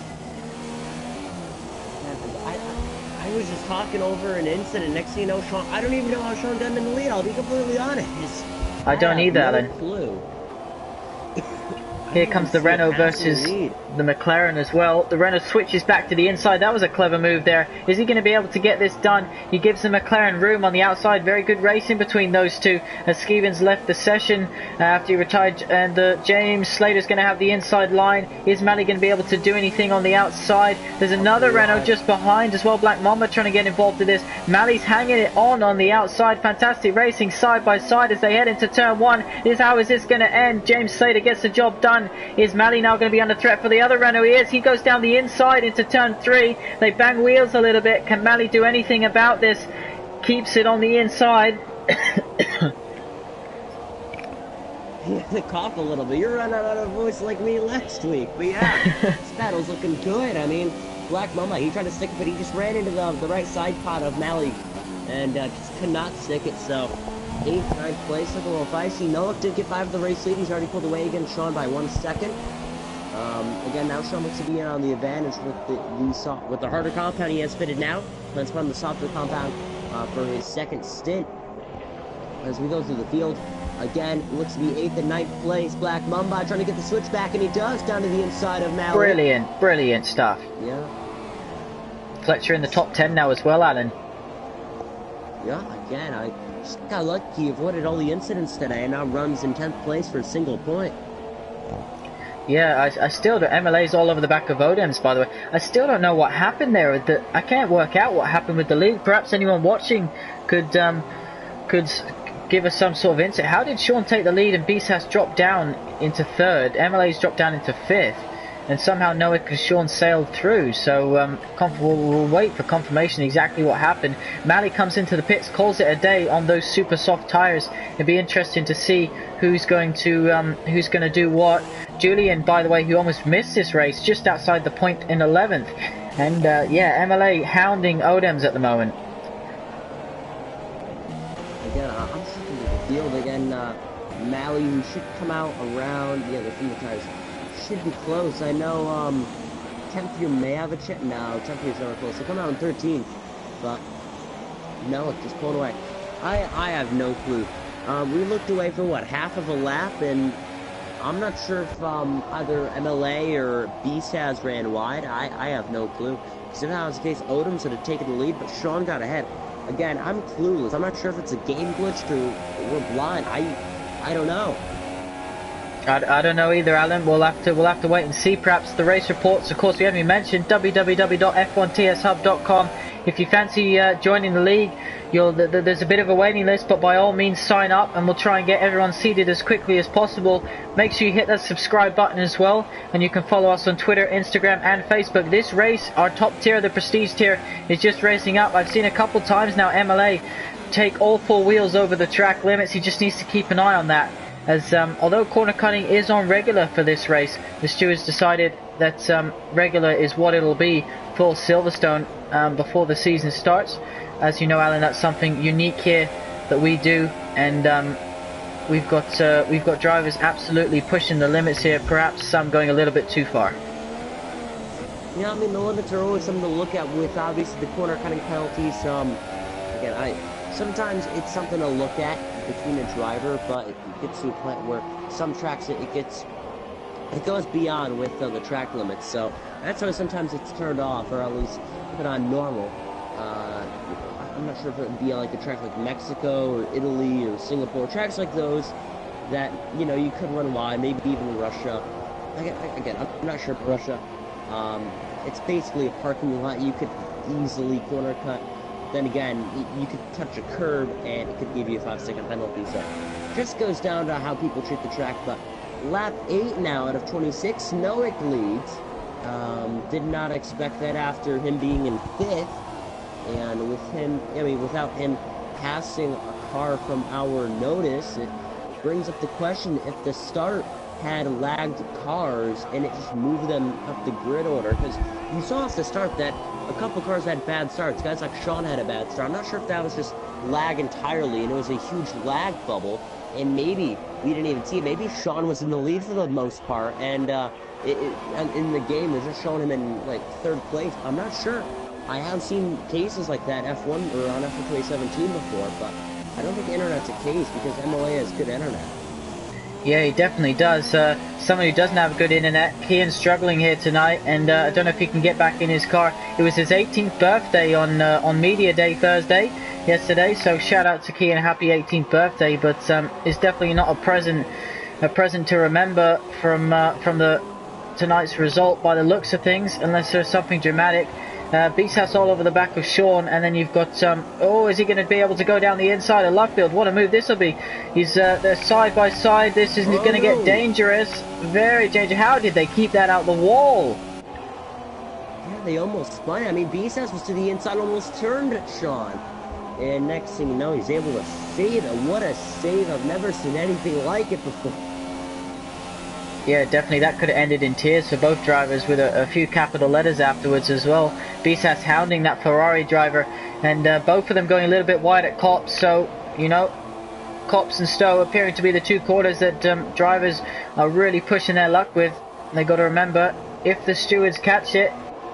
I was just talking over an incident. Next thing you know, Sean, I don't even know how Sean got in the lead. I'll be completely honest. I don't either, no Alan. clue. Here comes the Renault versus the McLaren as well. The Renault switches back to the inside. That was a clever move there. Is he going to be able to get this done? He gives the McLaren room on the outside. Very good racing between those two as Skevins left the session after he retired. And James Slater's going to have the inside line. Is Mally going to be able to do anything on the outside? There's another Renault just behind as well. Black Mamba trying to get involved in this. Mally's hanging it on the outside. Fantastic racing side by side as they head into turn 1. How is this going to end? James Slater gets the job done. Is Mally now going to be under threat for the other Renault? He is. He goes down the inside into turn 3. They bang wheels a little bit. Can Mally do anything about this? Keeps it on the inside. Yeah, cough a little bit. You're running out of voice like me last week. But yeah, this battle's looking good. I mean, Black Mama, he tried to stick it, but he just ran into the right side pot of Mally and just could not stick it. So 8th, 9th place, looking a little feisty. Noah did get 5 of the race lead. He's already pulled away against Sean by 1 second. Again, now Sean looks to be in on the advantage with the harder compound he has fitted now. Plans to put on the softer compound for his second stint. As we go through the field, again, looks to be 8th and 9th place. Black Mamba trying to get the switch back, and he does, down to the inside of Mally. Brilliant, brilliant stuff. Yeah. Fletcher in the top 10 now as well, Alan. Yeah, again, I just got lucky. He avoided all the incidents today and now runs in 10th place for a single point. Yeah, I still don't. MLA's all over the back of Odems, by the way. I still don't know what happened there. I can't work out what happened with the league. Perhaps anyone watching could give us some sort of insight. How did Sean take the lead and BSAS drop down into 3rd? MLA's dropped down into 5th. And somehow Noah and Sean sailed through. So we'll wait for confirmation exactly what happened. Mally comes into the pits, calls it a day on those super soft tires. It'll be interesting to see who's going to do what. Julian, by the way, who almost missed this race, just outside the point in 11th. And yeah, MLA hounding Odems at the moment. Again, I'm just looking at the field again. Mally, who should come out around the front of the tires. Should be close. I know 10th year may have a chip. No, 10th year's never close. They come out in 13th, but no, it's just pulled away. I have no clue. We looked away for what, half of a lap, and I'm not sure if either MLA or BSAS ran wide. I have no clue. Because if that was the case, Odems would have taken the lead, but Sean got ahead. Again, I'm clueless. I'm not sure if it's a game glitch or we're blind. I don't know. I don't know either, Alan. We'll have to wait and see. Perhaps the race reports, of course, we haven't even mentioned www.f1tshub.com. If you fancy joining the league, there's a bit of a waiting list, but by all means sign up, and we'll try and get everyone seated as quickly as possible. Make sure you hit that subscribe button as well, and you can follow us on Twitter, Instagram, and Facebook. This race, our top tier, the prestige tier, is just racing up. I've seen a couple times now MLA take all 4 wheels over the track limits. He just needs to keep an eye on that. As although corner cutting is on regular for this race, the stewards decided that regular is what it'll be for Silverstone before the season starts. As you know, Alan, that's something unique here that we do, and we've got drivers absolutely pushing the limits here. Perhaps some going a little bit too far. Yeah, I mean the limits are always something to look at with obviously the corner cutting penalties. Again, sometimes it's something to look at between a driver, but it gets to a point where some tracks it goes beyond with the track limits. So that's why sometimes it's turned off, or at least put on normal. I'm not sure if it would be like a track like Mexico or Italy or Singapore, tracks like those that you could run wide, maybe even Russia. Again, I'm not sure for Russia. It's basically a parking lot. You could easily corner cut. Then again, you could touch a curb and it could give you a 5-second penalty. So it just goes down to how people treat the track. But lap 8 now out of 26, Nowick leads. Did not expect that after him being in 5th. And without him passing a car from our notice, it brings up the question if the start had lagged cars and it just moved them up the grid order. Because you saw off the start that a couple cars had bad starts. Guys like Sean had a bad start. I'm not sure if that was just lag entirely and it was a huge lag bubble, and maybe we didn't even see it. Maybe Sean was in the lead for the most part, and in the game they're just showing him in like 3rd place. I'm not sure. I have seen cases like that F1 or on F1 2017 before, but I don't think internet's a case because MLA has good internet. Yeah, he definitely does. Someone who doesn't have good internet. Kian's struggling here tonight, and I don't know if he can get back in his car. It was his 18th birthday on Media Day Thursday, yesterday. So shout out to Kian, happy 18th birthday. But it's definitely not a present to remember from the tonight's result by the looks of things, unless there's something dramatic. Beast House all over the back of Sean, and then you've got, oh, is he going to be able to go down the inside of Luckfield? What a move this will be. They're side by side. This is going to get dangerous. Very dangerous. How did they keep that out the wall? Yeah, they almost spun. I mean, Beast House was to the inside, almost turned Sean. And next thing you know, he's able to save it. What a save. I've never seen anything like it before. Yeah, definitely. That could have ended in tears for both drivers, with a few capital letters afterwards as well. Bisas hounding that Ferrari driver, and both of them going a little bit wide at Copse. So, you know, Copse and Stowe appearing to be the two quarters that drivers are really pushing their luck with. They got to remember, if the stewards catch it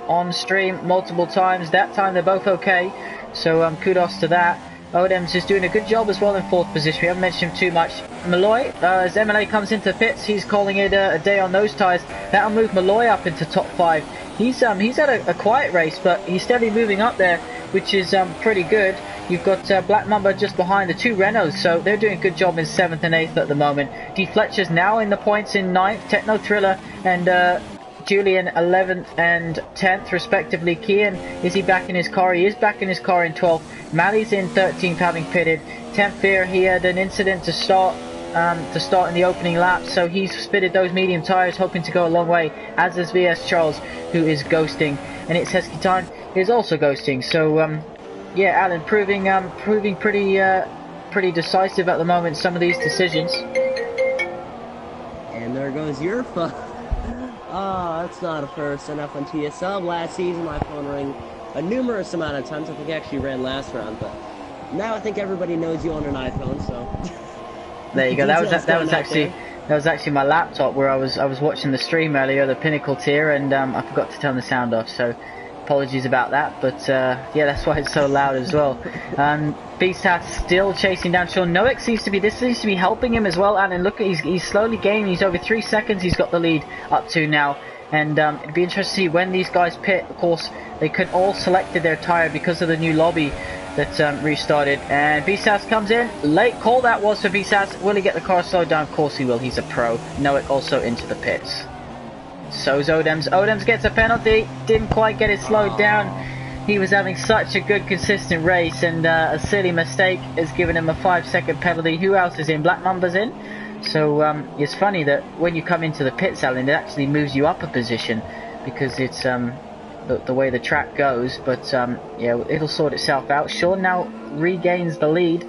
on stream multiple times, that time they're both okay. So kudos to that. Odems is doing a good job as well in 4th position. We haven't mentioned him too much. Malloy, as MLA comes into pits, he's calling it a day on those tyres. That'll move Malloy up into top 5. He's had a quiet race, but he's steadily moving up there, which is pretty good. You've got Black Mamba just behind the two Renaults, so they're doing a good job in 7th and 8th at the moment. D Fletcher's now in the points in 9th. Techno Thriller and Julian 11th and 10th respectively. Kian, is he back in his car? He is back in his car in 12th. Malley's in 13th, having pitted. 10th Fear, he had an incident to start in the opening lap, so he's spitted those medium tyres, hoping to go a long way, as is VS Charles, who is ghosting. And it's Hesky Time is also ghosting. So yeah, Alan, proving pretty decisive at the moment, some of these decisions. And there goes your phone. Oh, that's not a first enough on TSL. Last season, my phone rang a numerous amount of times. I think I actually ran last round, but now I think everybody knows you on an iPhone, so. There you go. That was actually my laptop where I was watching the stream earlier, the Pinnacle tier, and I forgot to turn the sound off. So apologies about that, but yeah, that's why it's so loud as well. Beastat still chasing down Sean. Noek seems to be helping him as well, and look, he's slowly gaining. He's over 3 seconds. He's got the lead up to now, and it'd be interesting to see when these guys pit. Of course, they could all selected their tire because of the new lobby that restarted. And Beastas comes in. Late call that was for Beastas. Will he get the car slowed down? Of course he will. He's a pro. Noek also into the pits. So's Odems. Odems gets a penalty. Didn't quite get it slowed down. He was having such a good consistent race, and a silly mistake has given him a 5-second penalty. Who else is in? Black Mamba's in. So it's funny that when you come into the pits, Alan, it actually moves you up a position because it's the way the track goes. But yeah, it'll sort itself out. Sean now regains the lead,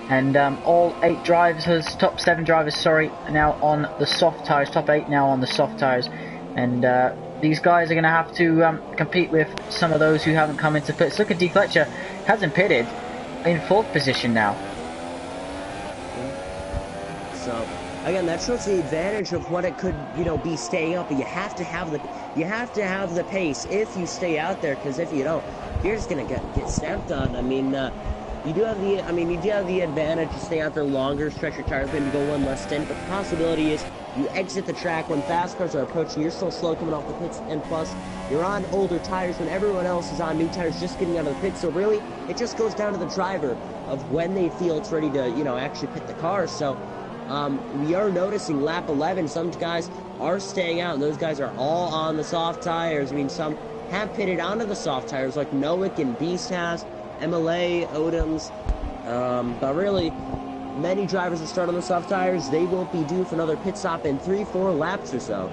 and all 8 drivers, top 7 drivers, sorry, now on the soft tyres. Top 8 now on the soft tyres. And these guys are going to have to compete with some of those who haven't come into pits. Look at D Fletcher, hasn't pitted, in 4th position now. So again, that shows the advantage of what it could, you know, be staying up. But you have to have the pace if you stay out there, because if you don't, you're just going to get snapped on. I mean, you do have the advantage to stay out there longer, stretch your tires, maybe go one less stint. But the possibility is you exit the track when fast cars are approaching. You're still slow coming off the pits, and plus you're on older tires when everyone else is on new tires just getting out of the pits. So really, it just goes down to the driver of when they feel it's ready to, you know, actually pit the car. So we are noticing lap 11, some guys are staying out, and those guys are all on the soft tires. I mean, some have pitted onto the soft tires, like Nowick and Beast has, MLA, Odems, but really, many drivers that start on the soft tires, they won't be due for another pit stop in 3-4 laps or so.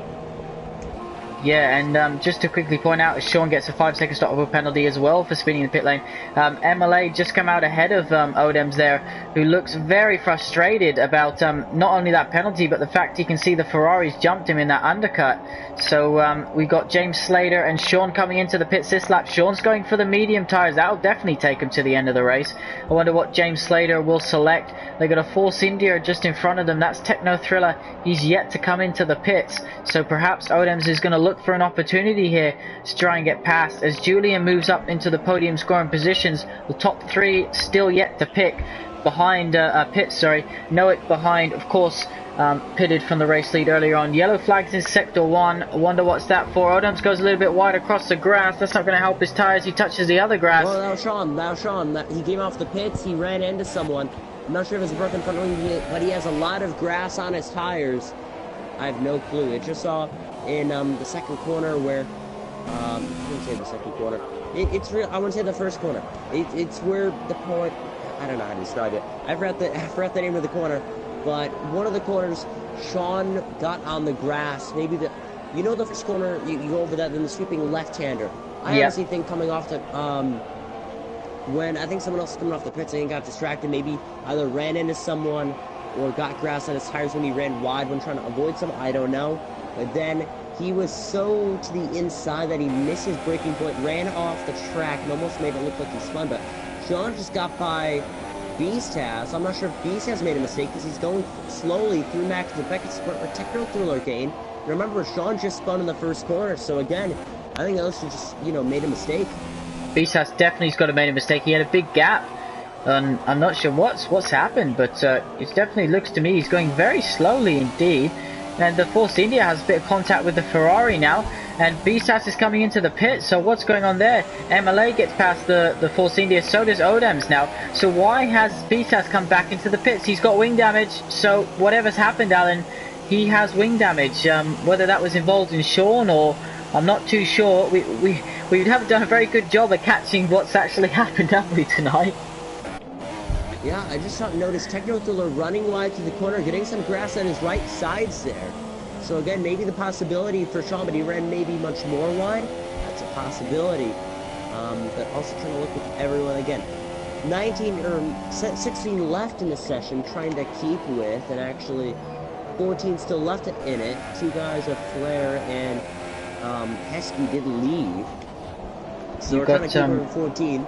Yeah, and just to quickly point out, Sean gets a 5-second stop penalty as well for spinning the pit lane. MLA just come out ahead of Odems there, who looks very frustrated about not only that penalty, but the fact he can see the Ferraris jumped him in that undercut. So we got James Slater and Sean coming into the pits this lap. Sean's going for the medium tyres. That'll definitely take him to the end of the race. I wonder what James Slater will select. They got a Force India just in front of them. That's Techno Thriller. He's yet to come into the pits. So perhaps Odems is going to look for an opportunity here to try and get past as Julian moves up into the podium scoring positions. The top 3 still yet to pick behind Pitt, sorry. Nowick behind, of course, pitted from the race lead earlier on. Yellow flags in sector 1. I wonder what's that for. Odoms goes a little bit wide across the grass. That's not going to help his tyres. He touches the other grass. Well, that was Sean. He came off the pits. He ran into someone. I'm not sure if it's a broken front wing, but he has a lot of grass on his tires. I have no clue. It just saw in the second corner where I wouldn't say the second corner. It's real. I wouldn't say the first corner. It's where the point. I don't know how to describe it. I forgot the name of the corner, but one of the corners, Sean got on the grass. Maybe the first corner you go over that, then the sweeping left-hander. I honestly think coming off the when I think someone else was coming off the pits and got distracted, maybe either ran into someone or got grass on his tires when he ran wide when trying to avoid someone. I don't know. But then he was so to the inside that he missed his braking point, ran off the track, and almost made it look like he spun. But Sean just got by Beastaz. I'm not sure if Beastaz made a mistake because he's going slowly through Max and Beckett's sprint for technical thriller gain. Remember, Sean just spun in the first corner, so again, I think Alistair just, made a mistake. Beastaz definitely's got to made a mistake. He had a big gap. And I'm not sure what's happened, but it definitely looks to me he's going very slowly indeed. And the Force India has a bit of contact with the Ferrari now, and Beastaz is coming into the pit. So what's going on there? MLA gets past the Force India, so does Odems now. So why has Beastaz come back into the pits? He's got wing damage, so whatever's happened, Alan, he has wing damage. Whether that was involved in Sean or I'm not too sure. We haven't done a very good job of catching what's actually happened, have we, tonight? Yeah, I just noticed Techno Thriller running wide to the corner, getting some grass on his right sides there. So again, maybe the possibility for Sean, but he ran maybe much more wide. That's a possibility. But also trying to look with everyone again. 16 left in the session, trying to keep with, and actually 14 still left in it. 2 guys of Flair and Heskey didn't leave. So we're trying to keep her at 14.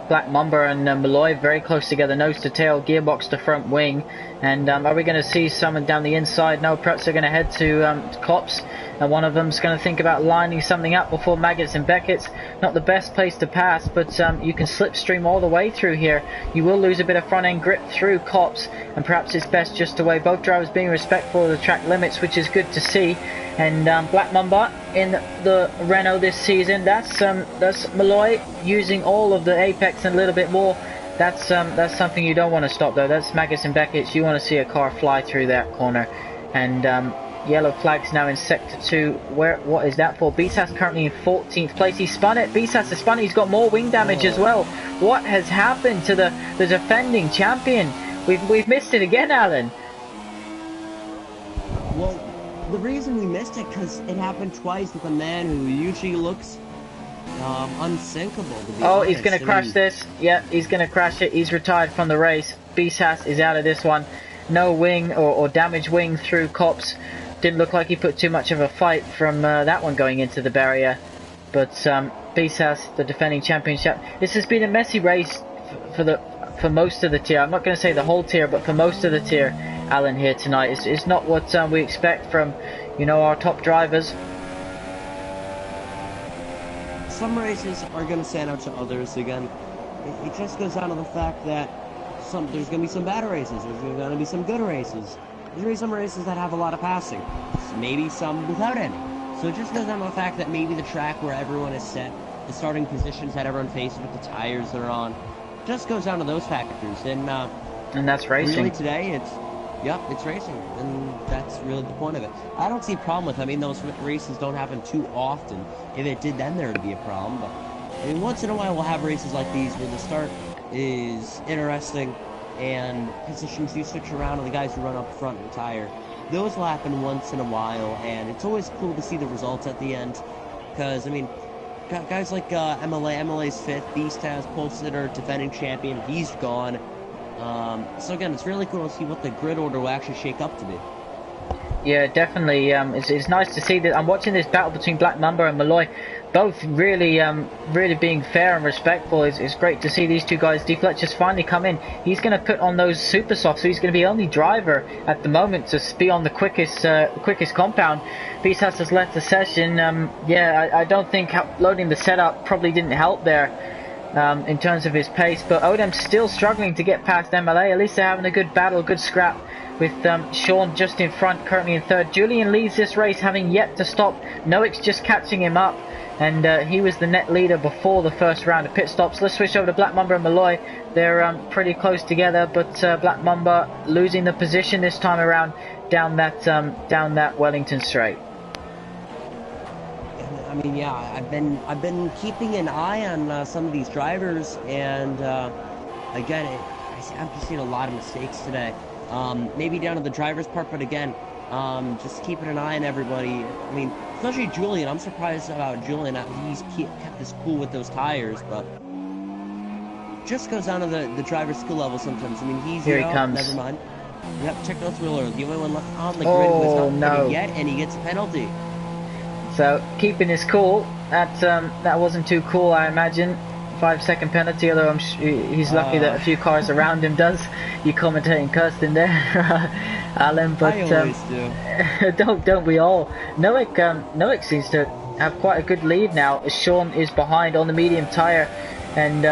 Black Mamba and Malloy very close together, nose to tail, gearbox to front wing. And are we going to see someone down the inside? No, perhaps they're going to head to Cops, and one of them's going to think about lining something up before Maggots and Beckett's. Not the best place to pass, but you can slipstream all the way through here. You will lose a bit of front end grip through Cops, and perhaps it's best just to wait. Both drivers being respectful of the track limits, which is good to see. And Black Mamba in the Renault this season. That's Malloy using all of the apex and a little bit more. That's something you don't want to stop though. That's Maggots and Beckett's. You want to see a car fly through that corner. And yellow flags now in sector 2. What is that for? Beastaz currently in 14th place. He spun it. Beastaz has spun it. He's got more wing damage as well. What has happened to the defending champion? We've missed it again, Alan. Well, the reason we missed it because it happened twice with a man who usually looks unsinkable. To be honest. He's going to crash this. Yeah, he's going to crash it. He's retired from the race. Beastaz is out of this one. No wing or damaged wing through Cops. Didn't look like he put too much of a fight from that one going into the barrier. But Beastaz, the defending championship. This has been a messy race for most of the tier. I'm not going to say the whole tier, but for most of the tier, Alan, here tonight. It's not what we expect from, our top drivers. Some races are going to stand out to others. Again, it just goes down to the fact that there's going to be some bad races. There's going to be some good races. There's going to be some races that have a lot of passing. Maybe some without any. So it just goes down to the fact that maybe the track where everyone is set, the starting positions that everyone faces with the tires they're on, just goes down to those factors. And that's racing. Really today, it's racing, and that's really the point of it. I don't see a problem with it. I mean, those races don't happen too often. If it did, then there would be a problem. But I mean, once in a while, we'll have races like these where the start is interesting and positions do switch around, and the guys who run up front retire. Those will happen once in a while, and it's always cool to see the results at the end. Because I mean, guys like MLA's 5th, Beastaz, Pulsitter, defending champion, he's gone. So again, it's really cool to see what the grid order will actually shake up to be. Yeah, definitely. It's nice to see that. I'm watching this battle between Black Mamba and Malloy, both really really being fair and respectful. It's great to see these two guys. D Fletcher's finally come in. He's going to put on those super softs, so he's going to be only driver at the moment to be on the quickest compound. Beast has left the session. Yeah, I don't think loading the setup probably didn't help there in terms of his pace, but Odem's still struggling to get past MLA. At least they're having a good battle, good scrap, with Sean just in front, currently in third. Julian leads this race, having yet to stop. Noik's just catching him up, and he was the net leader before the first round of pit stops. Let's switch over to Black Mamba and Malloy. They're pretty close together, but Black Mamba losing the position this time around down that Wellington straight. I mean, yeah, I've been keeping an eye on some of these drivers, and again, I've just seen a lot of mistakes today. Maybe down to the driver's part, but again, just keeping an eye on everybody. I mean, especially Julian. I'm surprised about Julian. He's kept his cool with those tires, but just goes down to the driver's skill level sometimes. I mean, Here he comes. Never mind. Yep, Techno Thriller, the only one left on the grid who has not put it yet, and he gets a penalty. So keeping his cool. That wasn't too cool, I imagine. 5-second penalty, although he's lucky that a few cars around him does. You commentating cursed in there, Alan, but I always do. don't we all? Noik seems to have quite a good lead now, as Sean is behind on the medium tyre, and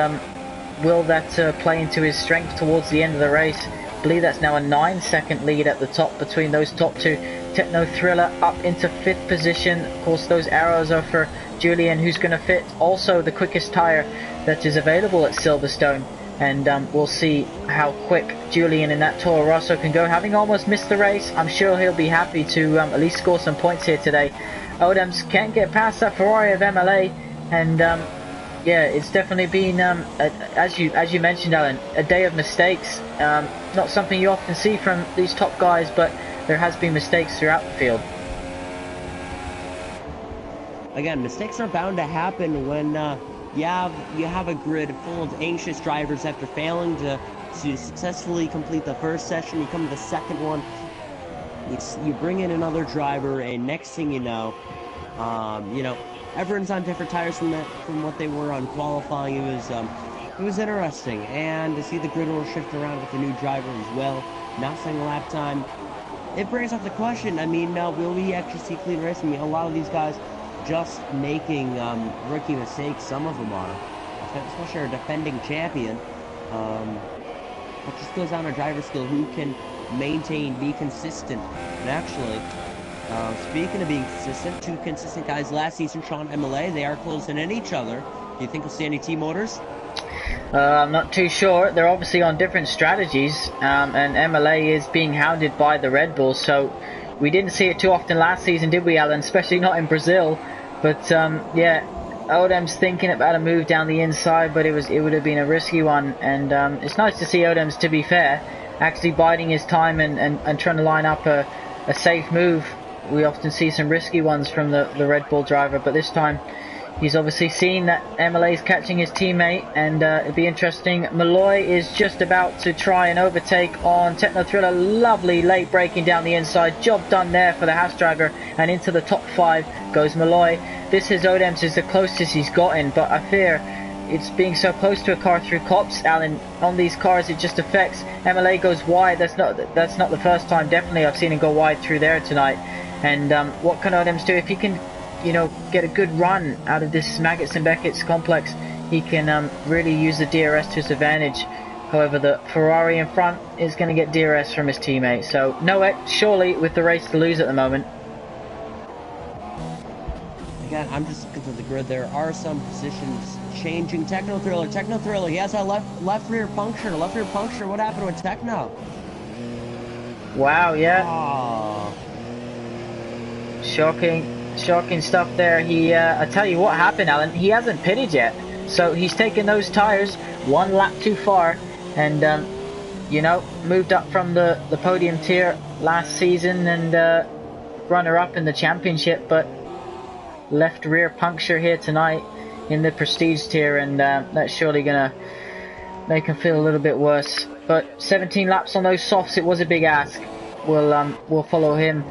will that play into his strength towards the end of the race? I believe that's now a 9-second lead at the top between those top two. Techno Thriller up into 5th position. Of course, those arrows are for Julian, who's going to fit also the quickest tyre that is available at Silverstone, and we'll see how quick Julian in that Toro Rosso can go. Having almost missed the race, I'm sure he'll be happy to at least score some points here today. Odems can't get past that Ferrari of MLA, and yeah, it's definitely been as you mentioned, Alan, a day of mistakes. Not something you often see from these top guys, but there has been mistakes throughout the field. Again, mistakes are bound to happen when you have a grid full of anxious drivers after failing to successfully complete the first session. You come to the second one, you bring in another driver, and next thing you know, everyone's on different tires from what they were on qualifying. It was interesting, and to see the grid order shift around with the new driver as well, not saying lap time. It brings up the question, I mean, will we actually see clean racing? I mean, a lot of these guys just making rookie mistakes, some of them are, especially our defending champion. It just goes down to driver skill, who can maintain, be consistent. And actually, speaking of being consistent, two consistent guys last season, Sean and MLA, they are closing in each other. Do you think we'll see any T-Motors? I'm not too sure. They're obviously on different strategies, and MLA is being hounded by the Red Bulls, so we didn't see it too often last season, did we, Alan? Especially not in Brazil. But yeah, Odem's thinking about a move down the inside, but it would have been a risky one, and it's nice to see Odem's, to be fair, actually biding his time and trying to line up a safe move. We often see some risky ones from the Red Bull driver, but this time he's obviously seen that MLA's catching his teammate, and it'll be interesting. Malloy is just about to try and overtake on Techno Thriller. Lovely late braking down the inside. Job done there for the Haas driver, and into the top 5 goes Malloy. This is Odem's, is the closest he's gotten, but I fear it's being so close to a car through cops, Alan. On these cars, it just affects. MLA goes wide. That's not the first time, definitely, I've seen him go wide through there tonight. And what can Odem's do if he can, get a good run out of this Maggots and Beckett's complex? He can really use the DRS to his advantage. However, the Ferrari in front is going to get DRS from his teammate. So Noek surely with the race to lose at the moment. Again, I'm just looking through the grid. There are some positions changing. Techno Thriller, he has a left rear puncture. What happened with Techno? Wow, yeah. Oh. Shocking stuff there. I tell you what happened, Alan. He hasn't pitted yet, so he's taken those tires one lap too far, and moved up from the podium tier last season and runner-up in the championship, but left rear puncture here tonight in the prestige tier, and that's surely gonna make him feel a little bit worse. But 17 laps on those softs, it was a big ask. We'll follow him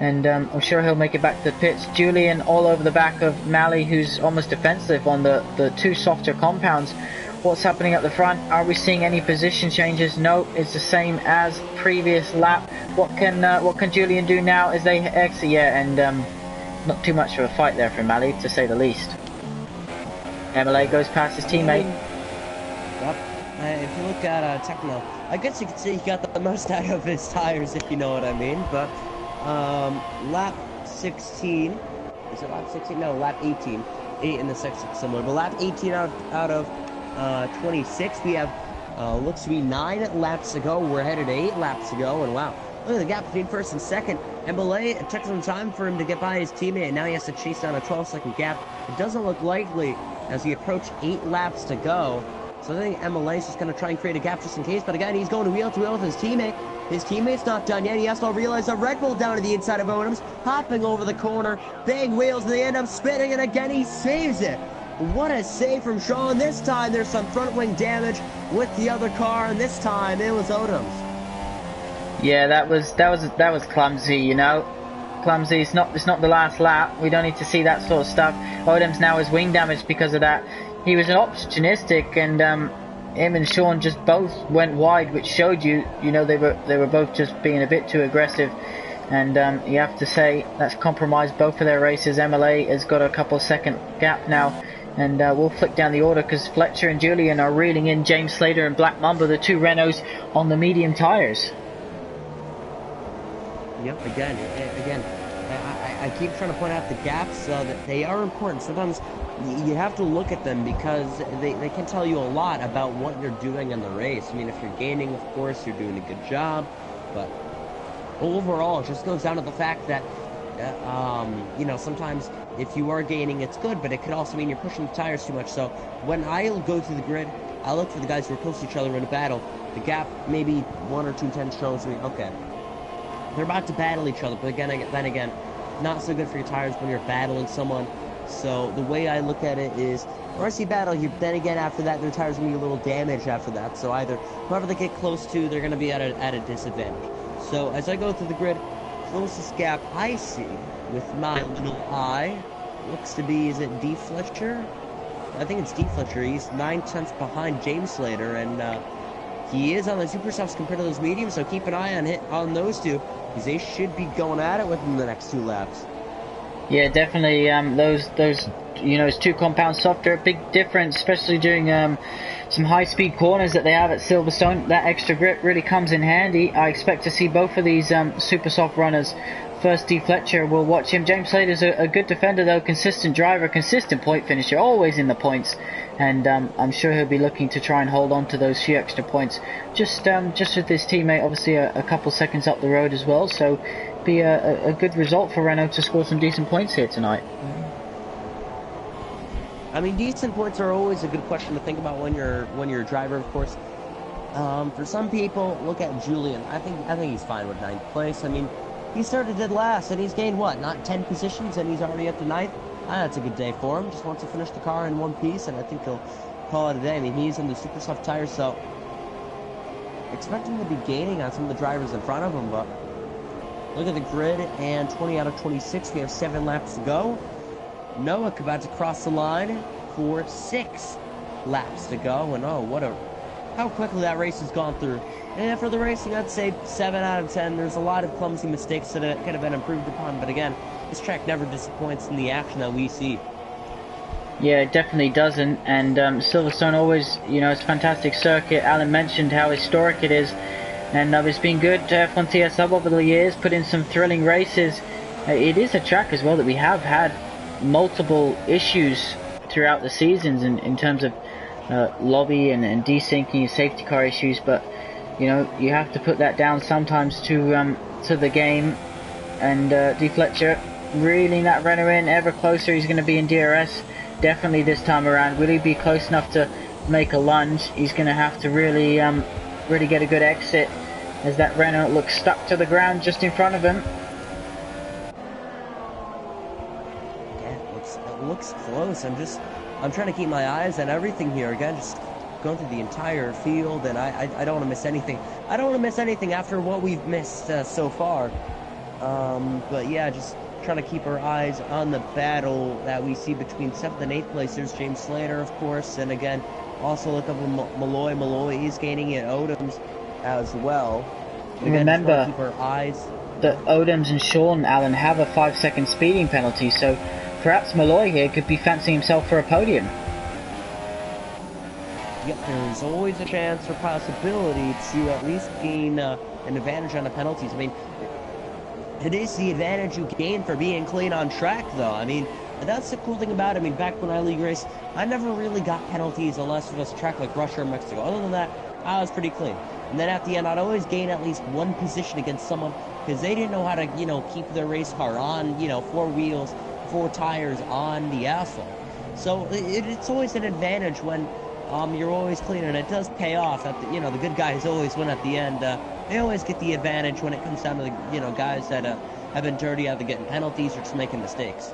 and I'm sure he'll make it back to the pits. Julian all over the back of Mally, who's almost defensive on the two softer compounds. What's happening at the front? Are we seeing any position changes? No, it's the same as previous lap. What can Julian do now as they exit? Yeah, and not too much of a fight there for Mally, to say the least. MLA goes past his teammate. Yep. If you look at Techno, I guess you could say he got the most out of his tires, if you know what I mean. But lap 16, is it lap 16? No, lap 18. 8 in the 6 similar, but lap 18 out of 26. We have looks to be 9 laps to go. We're headed to 8 laps to go, and wow, look at the gap between first and second. MLA, it took some time for him to get by his teammate, and now he has to chase down a 12-second gap. It doesn't look likely as we approach 8 laps to go. So I think MLA is just going to try and create a gap just in case. But again, he's going wheel to wheel with his teammate. His teammate's not done yet. He has to realize a Red Bull down to the inside of Odom's, hopping over the corner, big wheels, and they end up spinning, and again he saves it. What a save from Sean. This time there's some front wing damage with the other car, and this time it was Odom's. Yeah, that was clumsy, you know. Clumsy. It's not the last lap. We don't need to see that sort of stuff. Odom's now has wing damage because of that. He was opportunistic, and him and Sean just both went wide, which showed you know, they were both just being a bit too aggressive. And you have to say that's compromised both of their races. MLA has got a couple second gap now. And we'll flick down the order because Fletcher and Julian are reeling in James Slater and Black Mamba, the two Renaults, on the medium tyres. Yep, again, I keep trying to point out the gaps that they are important. Sometimes you have to look at them because they can tell you a lot about what you're doing in the race. I mean, if you're gaining, of course, you're doing a good job. But overall, it just goes down to the fact that, you know, sometimes if you are gaining, it's good, but it could also mean you're pushing the tires too much. So when I go through the grid, I look for the guys who are close to each other in a battle. The gap, maybe 1 or 2 tenths, shows me, okay, they're about to battle each other. But then again, not so good for your tires when you're battling someone. So the way I look at it is, or I see battle here, then again after that, their tires are going to be a little damaged after that. So either whoever they get close to, they're going to be at a disadvantage. So as I go through the grid, closest gap I see with my little eye looks to be, is it D Fletcher? I think it's D Fletcher. He's 9 tenths behind James Slater, and he is on the super softs compared to those mediums, so keep an eye on those two, because they should be going at it within the next 2 laps. Yeah, definitely. Those you know, it's 2 compound softer, a big difference, especially during some high-speed corners that they have at Silverstone. That extra grip really comes in handy. I expect to see both of these super soft runners. First, D Fletcher, we'll watch him. James Slater's a good defender, though, consistent driver, consistent point finisher, always in the points. And I'm sure he'll be looking to try and hold on to those few extra points. Just with his teammate, obviously a couple seconds up the road as well. So be a good result for Renault to score some decent points here tonight. I mean, decent points are always a good question to think about when you're a driver, of course. For some people, look at Julian. I think he's fine with 9th place. I mean, he started dead last, and he's gained, what, not 10 positions, and he's already up to 9th? That's a good day for him. Just wants to finish the car in one piece, and I think he'll call it a day. I mean, he's in the super soft tires, so expect him to be gaining on some of the drivers in front of him, but look at the grid, and 20 out of 26. We have 7 laps to go. Noah about to cross the line for 6 laps to go, and how quickly that race has gone through. And for the racing, I'd say 7 out of 10. There's a lot of clumsy mistakes that could have been improved upon, but again, this track never disappoints in the action that we see. Yeah, it definitely doesn't, and Silverstone always, you know, it's a fantastic circuit. Alan mentioned how historic it is, and it's been good to F1 TS Hub over the years, put in some thrilling races. It is a track as well that we have had multiple issues throughout the seasons in terms of lobby and desyncing, safety car issues, but you know, you have to put that down sometimes to the game. And D Fletcher reeling that Renault in ever closer. He's going to be in DRS definitely this time around. Will he be close enough to make a lunge? He's going to have to really get a good exit as that Renault looks stuck to the ground just in front of him. Yeah, it looks close. I'm trying to keep my eyes on everything here. Again, just going through the entire field, and I don't want to miss anything. I don't want to miss anything after what we've missed so far. But yeah, just trying to keep our eyes on the battle that we see between 7th and 8th placers. James Slater, of course, and again, also look up Malloy. Malloy is gaining at Odoms as well. And again, Remember, keep our eyes that Odoms and Sean Allen have a 5-second speeding penalty, so perhaps Malloy here could be fancying himself for a podium. Yep, there's always a chance or possibility to at least gain an advantage on the penalties. I mean, it is the advantage you gain for being clean on track, though. I mean, that's the cool thing about it. I mean, back when I league raced, I never really got penalties unless it was a track like Russia or Mexico. Other than that, I was pretty clean. And then at the end, I'd always gain at least one position against someone because they didn't know how to, you know, keep their race car on, you know, 4 wheels, 4 tires on the asphalt. So it's always an advantage when you're always clean, and it does pay off. At the, you know, the good guys always win at the end. They always get the advantage when it comes down to the, you know, guys that have been dirty, either getting penalties or just making mistakes.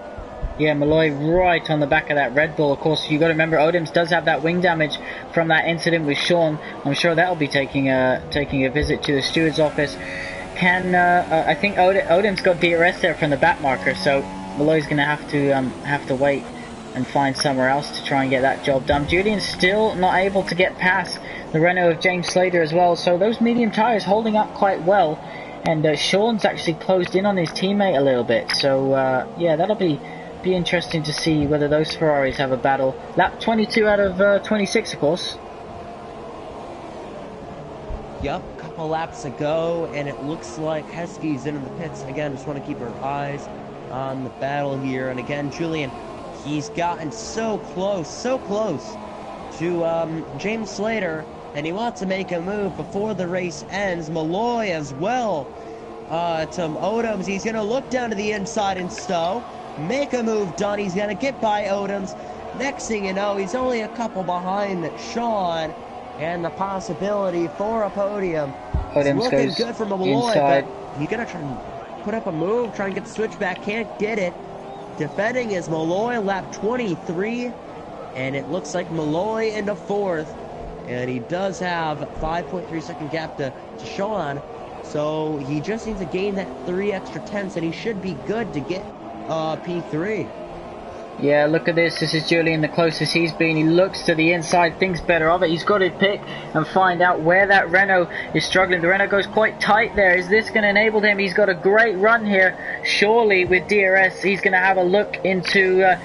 Yeah, Malloy right on the back of that Red Bull. Of course, you got to remember Odoms does have that wing damage from that incident with Sean. I'm sure that'll be taking a visit to the steward's office. I think Odoms got DRS there from the back marker, so Malloy's going to have to wait and find somewhere else to try and get that job done. Julian's still not able to get past the Renault of James Slater as well, so those medium tyres holding up quite well, and Sean's actually closed in on his teammate a little bit, so yeah, that'll be interesting to see whether those Ferraris have a battle. Lap 22 out of 26, of course. Yep, a couple laps to go, and it looks like Heskey's in the pits. Again, just want to keep our eyes on the battle here, and again, Julian, he's gotten so close to James Slater, and he wants to make a move before the race ends. Malloy as well to Odoms. He's going to look down to the inside and stow. Make a move done. He's going to get by Odoms. Next thing you know, he's only a couple behind Sean, and the possibility for a podium. Odoms looking goes good for Malloy, inside. but he's going to try and put up a move, try and get the switch back. Can't get it. Defending is Malloy, lap 23, and it looks like Malloy into 4th, and he does have 5.3 second gap to Sean, so he just needs to gain that 3 extra tenths, and he should be good to get P3. Yeah, look at this. This is Julian, the closest he's been. He looks to the inside, thinks better of it. He's got to pick and find out where that Renault is struggling. The Renault goes quite tight there. Is this going to enable him? He's got a great run here. Surely with DRS, he's going to have a look into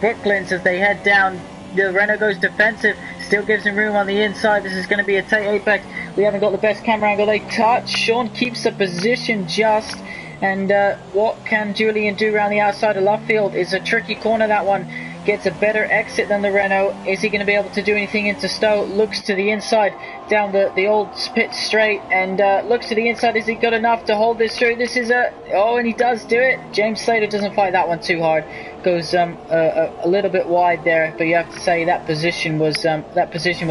Brooklands as they head down. The Renault goes defensive, still gives him room on the inside. This is going to be a tight apex. We haven't got the best camera angle. They touch. Sean keeps the position just. And what can Julian do around the outside of left field? Is a tricky corner, that one. Gets a better exit than the Renault. Is he going to be able to do anything into Stowe? Looks to the inside, down the old pit straight, and looks to the inside. Is he good enough to hold this through? This is oh, and he does do it. James Slater doesn't fight that one too hard. Goes a little bit wide there, but you have to say that position was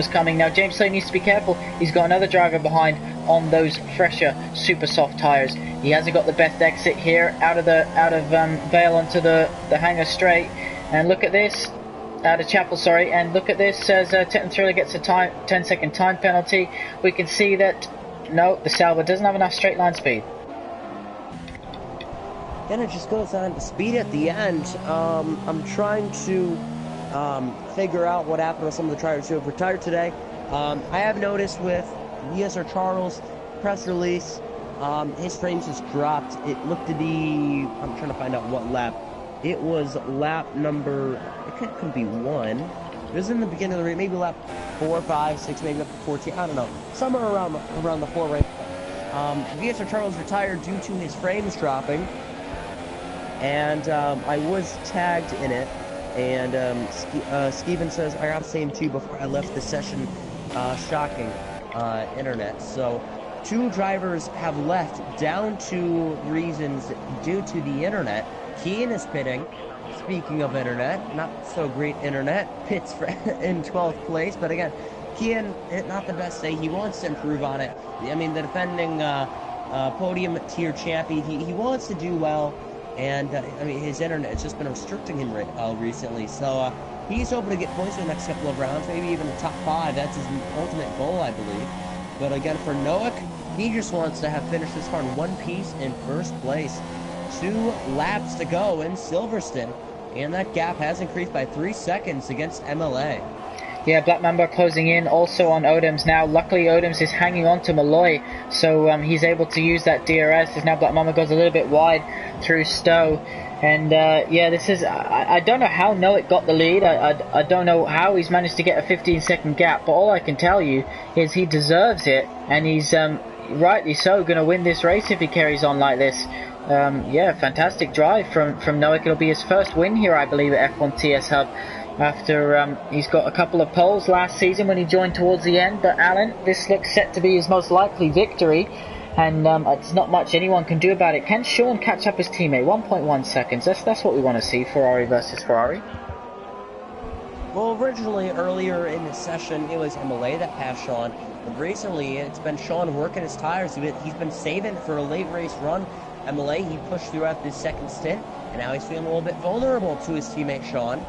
coming. Now James Slater needs to be careful. He's got another driver behind on those fresher super soft tires. He hasn't got the best exit here out of Vale onto the hangar straight. And look at this, out of Chapel, sorry, and look at this as Teton Thriller gets a 10-second time penalty. We can see that, no, the Salva doesn't have enough straight line speed. Then it just goes on to speed at the end. I'm trying to figure out what happened with some of the drivers who have retired today. I have noticed with VSR Charles press release, his frames just dropped. It looked to be, I'm trying to find out what lap. It was lap number, it could be 1. It was in the beginning of the race, maybe lap 4, 5, 6, maybe up to 14, I don't know. Somewhere around the 4 range. VSR Charles retired due to his frames dropping. And I was tagged in it. And Steven says, I got the same too before I left the session. Shocking internet. So 2 drivers have left down to reasons due to the internet. Keane is pitting. Speaking of internet, not so great internet. Pits in 12th place, but again, Keane, not the best day. He wants to improve on it. I mean, the defending podium tier champion, he wants to do well, and I mean, his internet has just been restricting him recently. So he's hoping to get points in the next couple of rounds, maybe even the top 5. That's his ultimate goal, I believe. But again, for Noak, he just wants to have finished this car in one piece in first place. 2 laps to go in Silverstone, and that gap has increased by 3 seconds against MLA. Yeah, Black Mamba closing in also on Odoms now. Luckily, Odoms is hanging on to Malloy, so he's able to use that DRS as now Black Mamba goes a little bit wide through Stowe. And yeah, this is, I don't know how Noak got the lead. I don't know how he's managed to get a 15-second gap, but all I can tell you is he deserves it, and he's rightly so going to win this race if he carries on like this. Yeah, fantastic drive from Noak. It'll be his first win here, I believe, at F1 TS Hub. After he's got a couple of poles last season when he joined towards the end. But Alan, this looks set to be his most likely victory, and it's not much anyone can do about it. Can Sean catch up his teammate? 1.1 seconds. That's what we want to see, Ferrari versus Ferrari. Well, originally, earlier in the session, it was MLA that passed Sean. But recently, it's been Sean working his tires. He's been saving for a late race run. MLA, he pushed throughout this second stint, and now he's feeling a little bit vulnerable to his teammate Sean.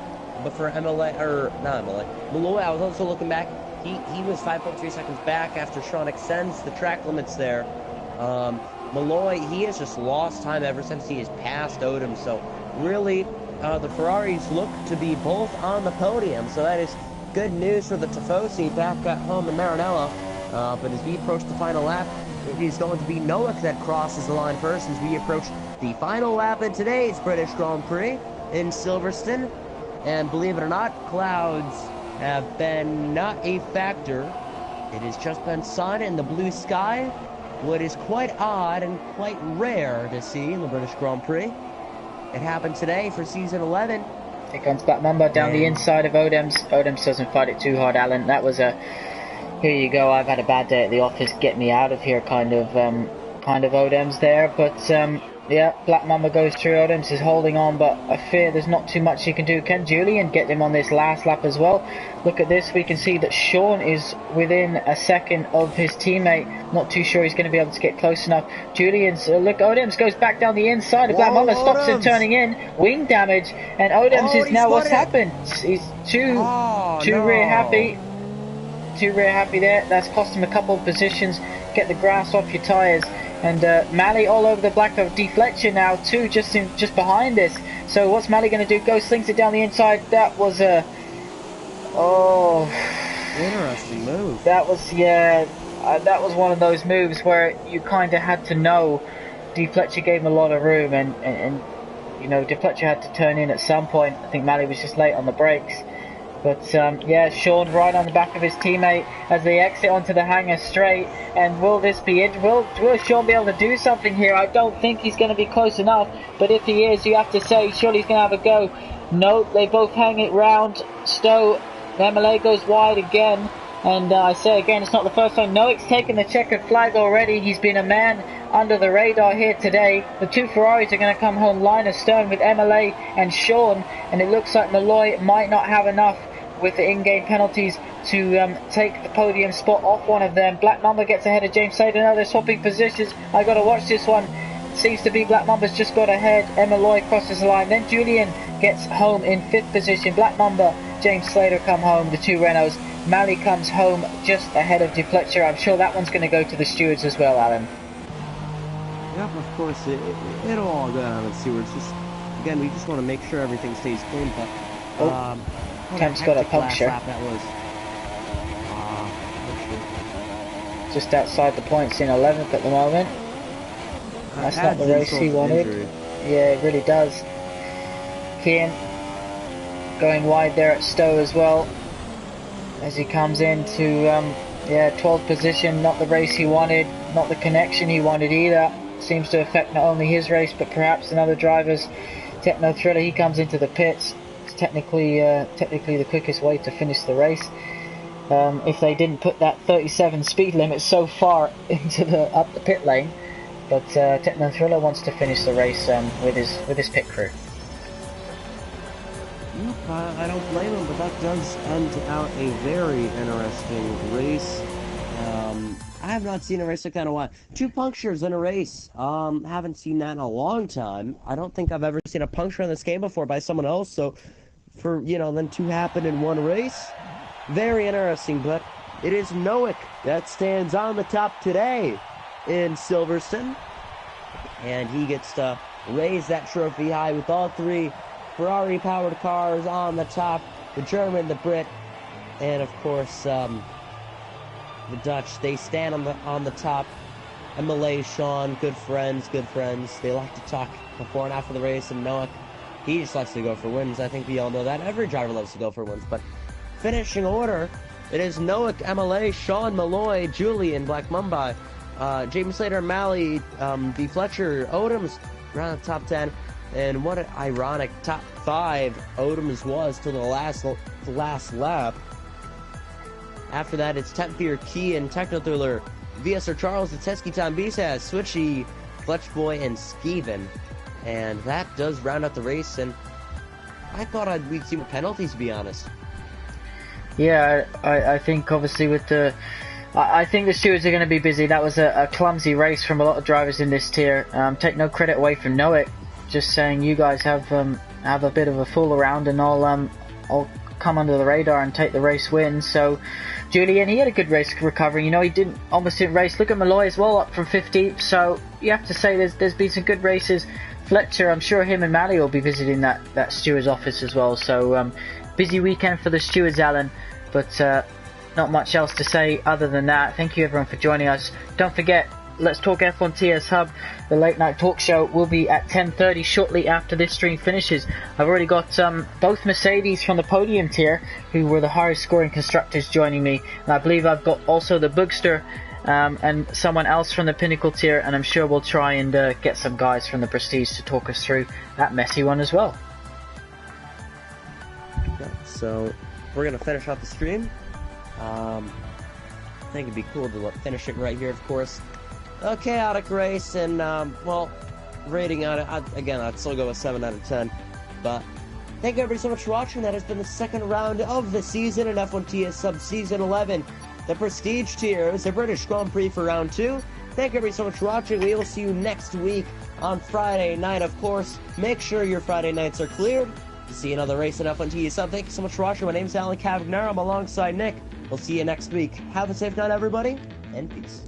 But for MLA, or not MLA, Malloy, I was also looking back. He was 5.3 seconds back after Sean extends the track limits there. Malloy, he has just lost time ever since he has passed Odom. So really, the Ferraris look to be both on the podium. So that is good news for the Tifosi back at home in Maranello. But as we approach the final lap, it is going to be Noak that crosses the line first as we approach the final lap in today's British Grand Prix in Silverstone. And believe it or not, clouds have been not a factor. It has just been sun and the blue sky, what is quite odd and quite rare to see in the British Grand Prix. It happened today for Season 11. Here comes Black Mamba down the inside of Odoms. Odoms doesn't fight it too hard, Alan. That was a, here you go, I've had a bad day at the office, get me out of here kind of Odoms there. But yeah, Black Mamba goes through. Odoms is holding on, but I fear there's not too much he can do. Can Julian get him on this last lap as well? Look at this, we can see that Sean is within a second of his teammate. Not too sure he's going to be able to get close enough. Julian's, look, Odoms goes back down the inside. Black Mamba stops him turning in. Wing damage, and Odoms is now, what's happened? He's too rear happy. Too rear happy there. That's cost him a couple of positions. Get the grass off your tyres. And Mally all over the black of Deflection now too, just behind this. So what's Mally going to do? Go slings it down the inside. That was a interesting move. That was, yeah, that was one of those moves where you kind of had to know Deflection gave him a lot of room, and you know, Deflection had to turn in at some point. I think Mally was just late on the brakes. But yeah, Sean right on the back of his teammate as they exit onto the hangar straight. And will this be it? Will Sean be able to do something here? I don't think he's going to be close enough. But if he is, you have to say surely he's going to have a go. No, they both hang it round. Stowe, MLA goes wide again. And I say again, it's not the first time. Noak's taken the checkered flag already. He's been a man under the radar here today. The two Ferraris are going to come home line astern with MLA and Sean. And it looks like Malloy might not have enough with the in-game penalties to take the podium spot off one of them. Black Mamba gets ahead of James Slater. Now they're swapping positions. I got to watch this one. Seems to be Black Mamba's just got ahead. Malloy crosses the line. Then Julian gets home in 5th position. Black Mamba, James Slater come home, the two Renaults. Mally comes home just ahead of Defletcher. I'm sure that one's going to go to the stewards as well, Alan. Yep, of course. It'll all go down to the stewards. Just, again, we just want to make sure everything stays clean. But Kemp's got a puncture. That was, just outside the points in 11th at the moment. That's not the race he wanted. Yeah, it really does. Kian going wide there at Stowe as well, as he comes into 12th position. Not the race he wanted, not the connection he wanted either. Seems to affect not only his race but perhaps another driver's. Techno Thriller, he comes into the pits. It's technically the quickest way to finish the race. If they didn't put that 37 speed limit so far into up the pit lane, but Techno Thriller wants to finish the race with his pit crew. Nope, I don't blame him, but that does end out a very interesting race. I have not seen a race like that in a while. 2 punctures in a race. Haven't seen that in a long time. I don't think I've ever seen a puncture in this game before by someone else. So, for then 2 happen in one race, very interesting. But it is Nowick that stands on the top today in Silverstone. And he gets to raise that trophy high with all three Ferrari-powered cars on the top. The German, the Brit, and of course the Dutch. They stand on the top. And Malay, Sean, good friends. They like to talk before and after the race. And Nowick, he just likes to go for wins. I think we all know that. Every driver loves to go for wins. But finishing order, it is Nowick, MLA, Sean, Malloy, Julian, Black Mumbai, James Slater, Malley, B. Fletcher, Odoms around the top 10. And what an ironic top 5 Odoms was till the last lap. After that, it's Tempfier, Key, and Techno Thriller, VSR Charles, Tetsky, Tom Bisas, Switchy, Fletchboy, and Skeven. And that does round out the race, and I thought we'd see more penalties, to be honest. Yeah, I think obviously with the... I think the stewards are going to be busy. That was a clumsy race from a lot of drivers in this tier. Take no credit away from Nowick. Just saying you guys have a bit of a fool around, and I'll come under the radar and take the race win. So Julian, he had a good race recovering. You know, he almost didn't race. Look at Malloy as well, up from 50th. So you have to say there's been some good races. Fletcher, I'm sure him and Mally will be visiting that steward's office as well. So busy weekend for the stewards, Alan. But not much else to say other than that. Thank you everyone for joining us. Don't forget, Let's Talk F1 TS Hub, the late night talk show, will be at 10:30 shortly after this stream finishes. I've already got both Mercedes from the podium tier, who were the highest scoring constructors, joining me, and I believe I've got also the Boogster and someone else from the Pinnacle tier, and I'm sure we'll try and get some guys from the Prestige to talk us through that messy one as well. Yeah, so we're gonna finish off the stream. I think it'd be cool to finish it right here, of course. A chaotic race, and well, rating on it, again, I'd still go with 7 out of 10. But thank you everybody so much for watching. That has been the second round of the season in F1 TS Sub Season 11. The Prestige tier is the British Grand Prix for round 2. Thank you everybody so much for watching. We will see you next week on Friday night, of course. Make sure your Friday nights are cleared to see another race in F1 TS Sub. Thank you so much for watching. My name's Alan Cavagnar. I'm alongside Nick. We'll see you next week. Have a safe night, everybody, and peace.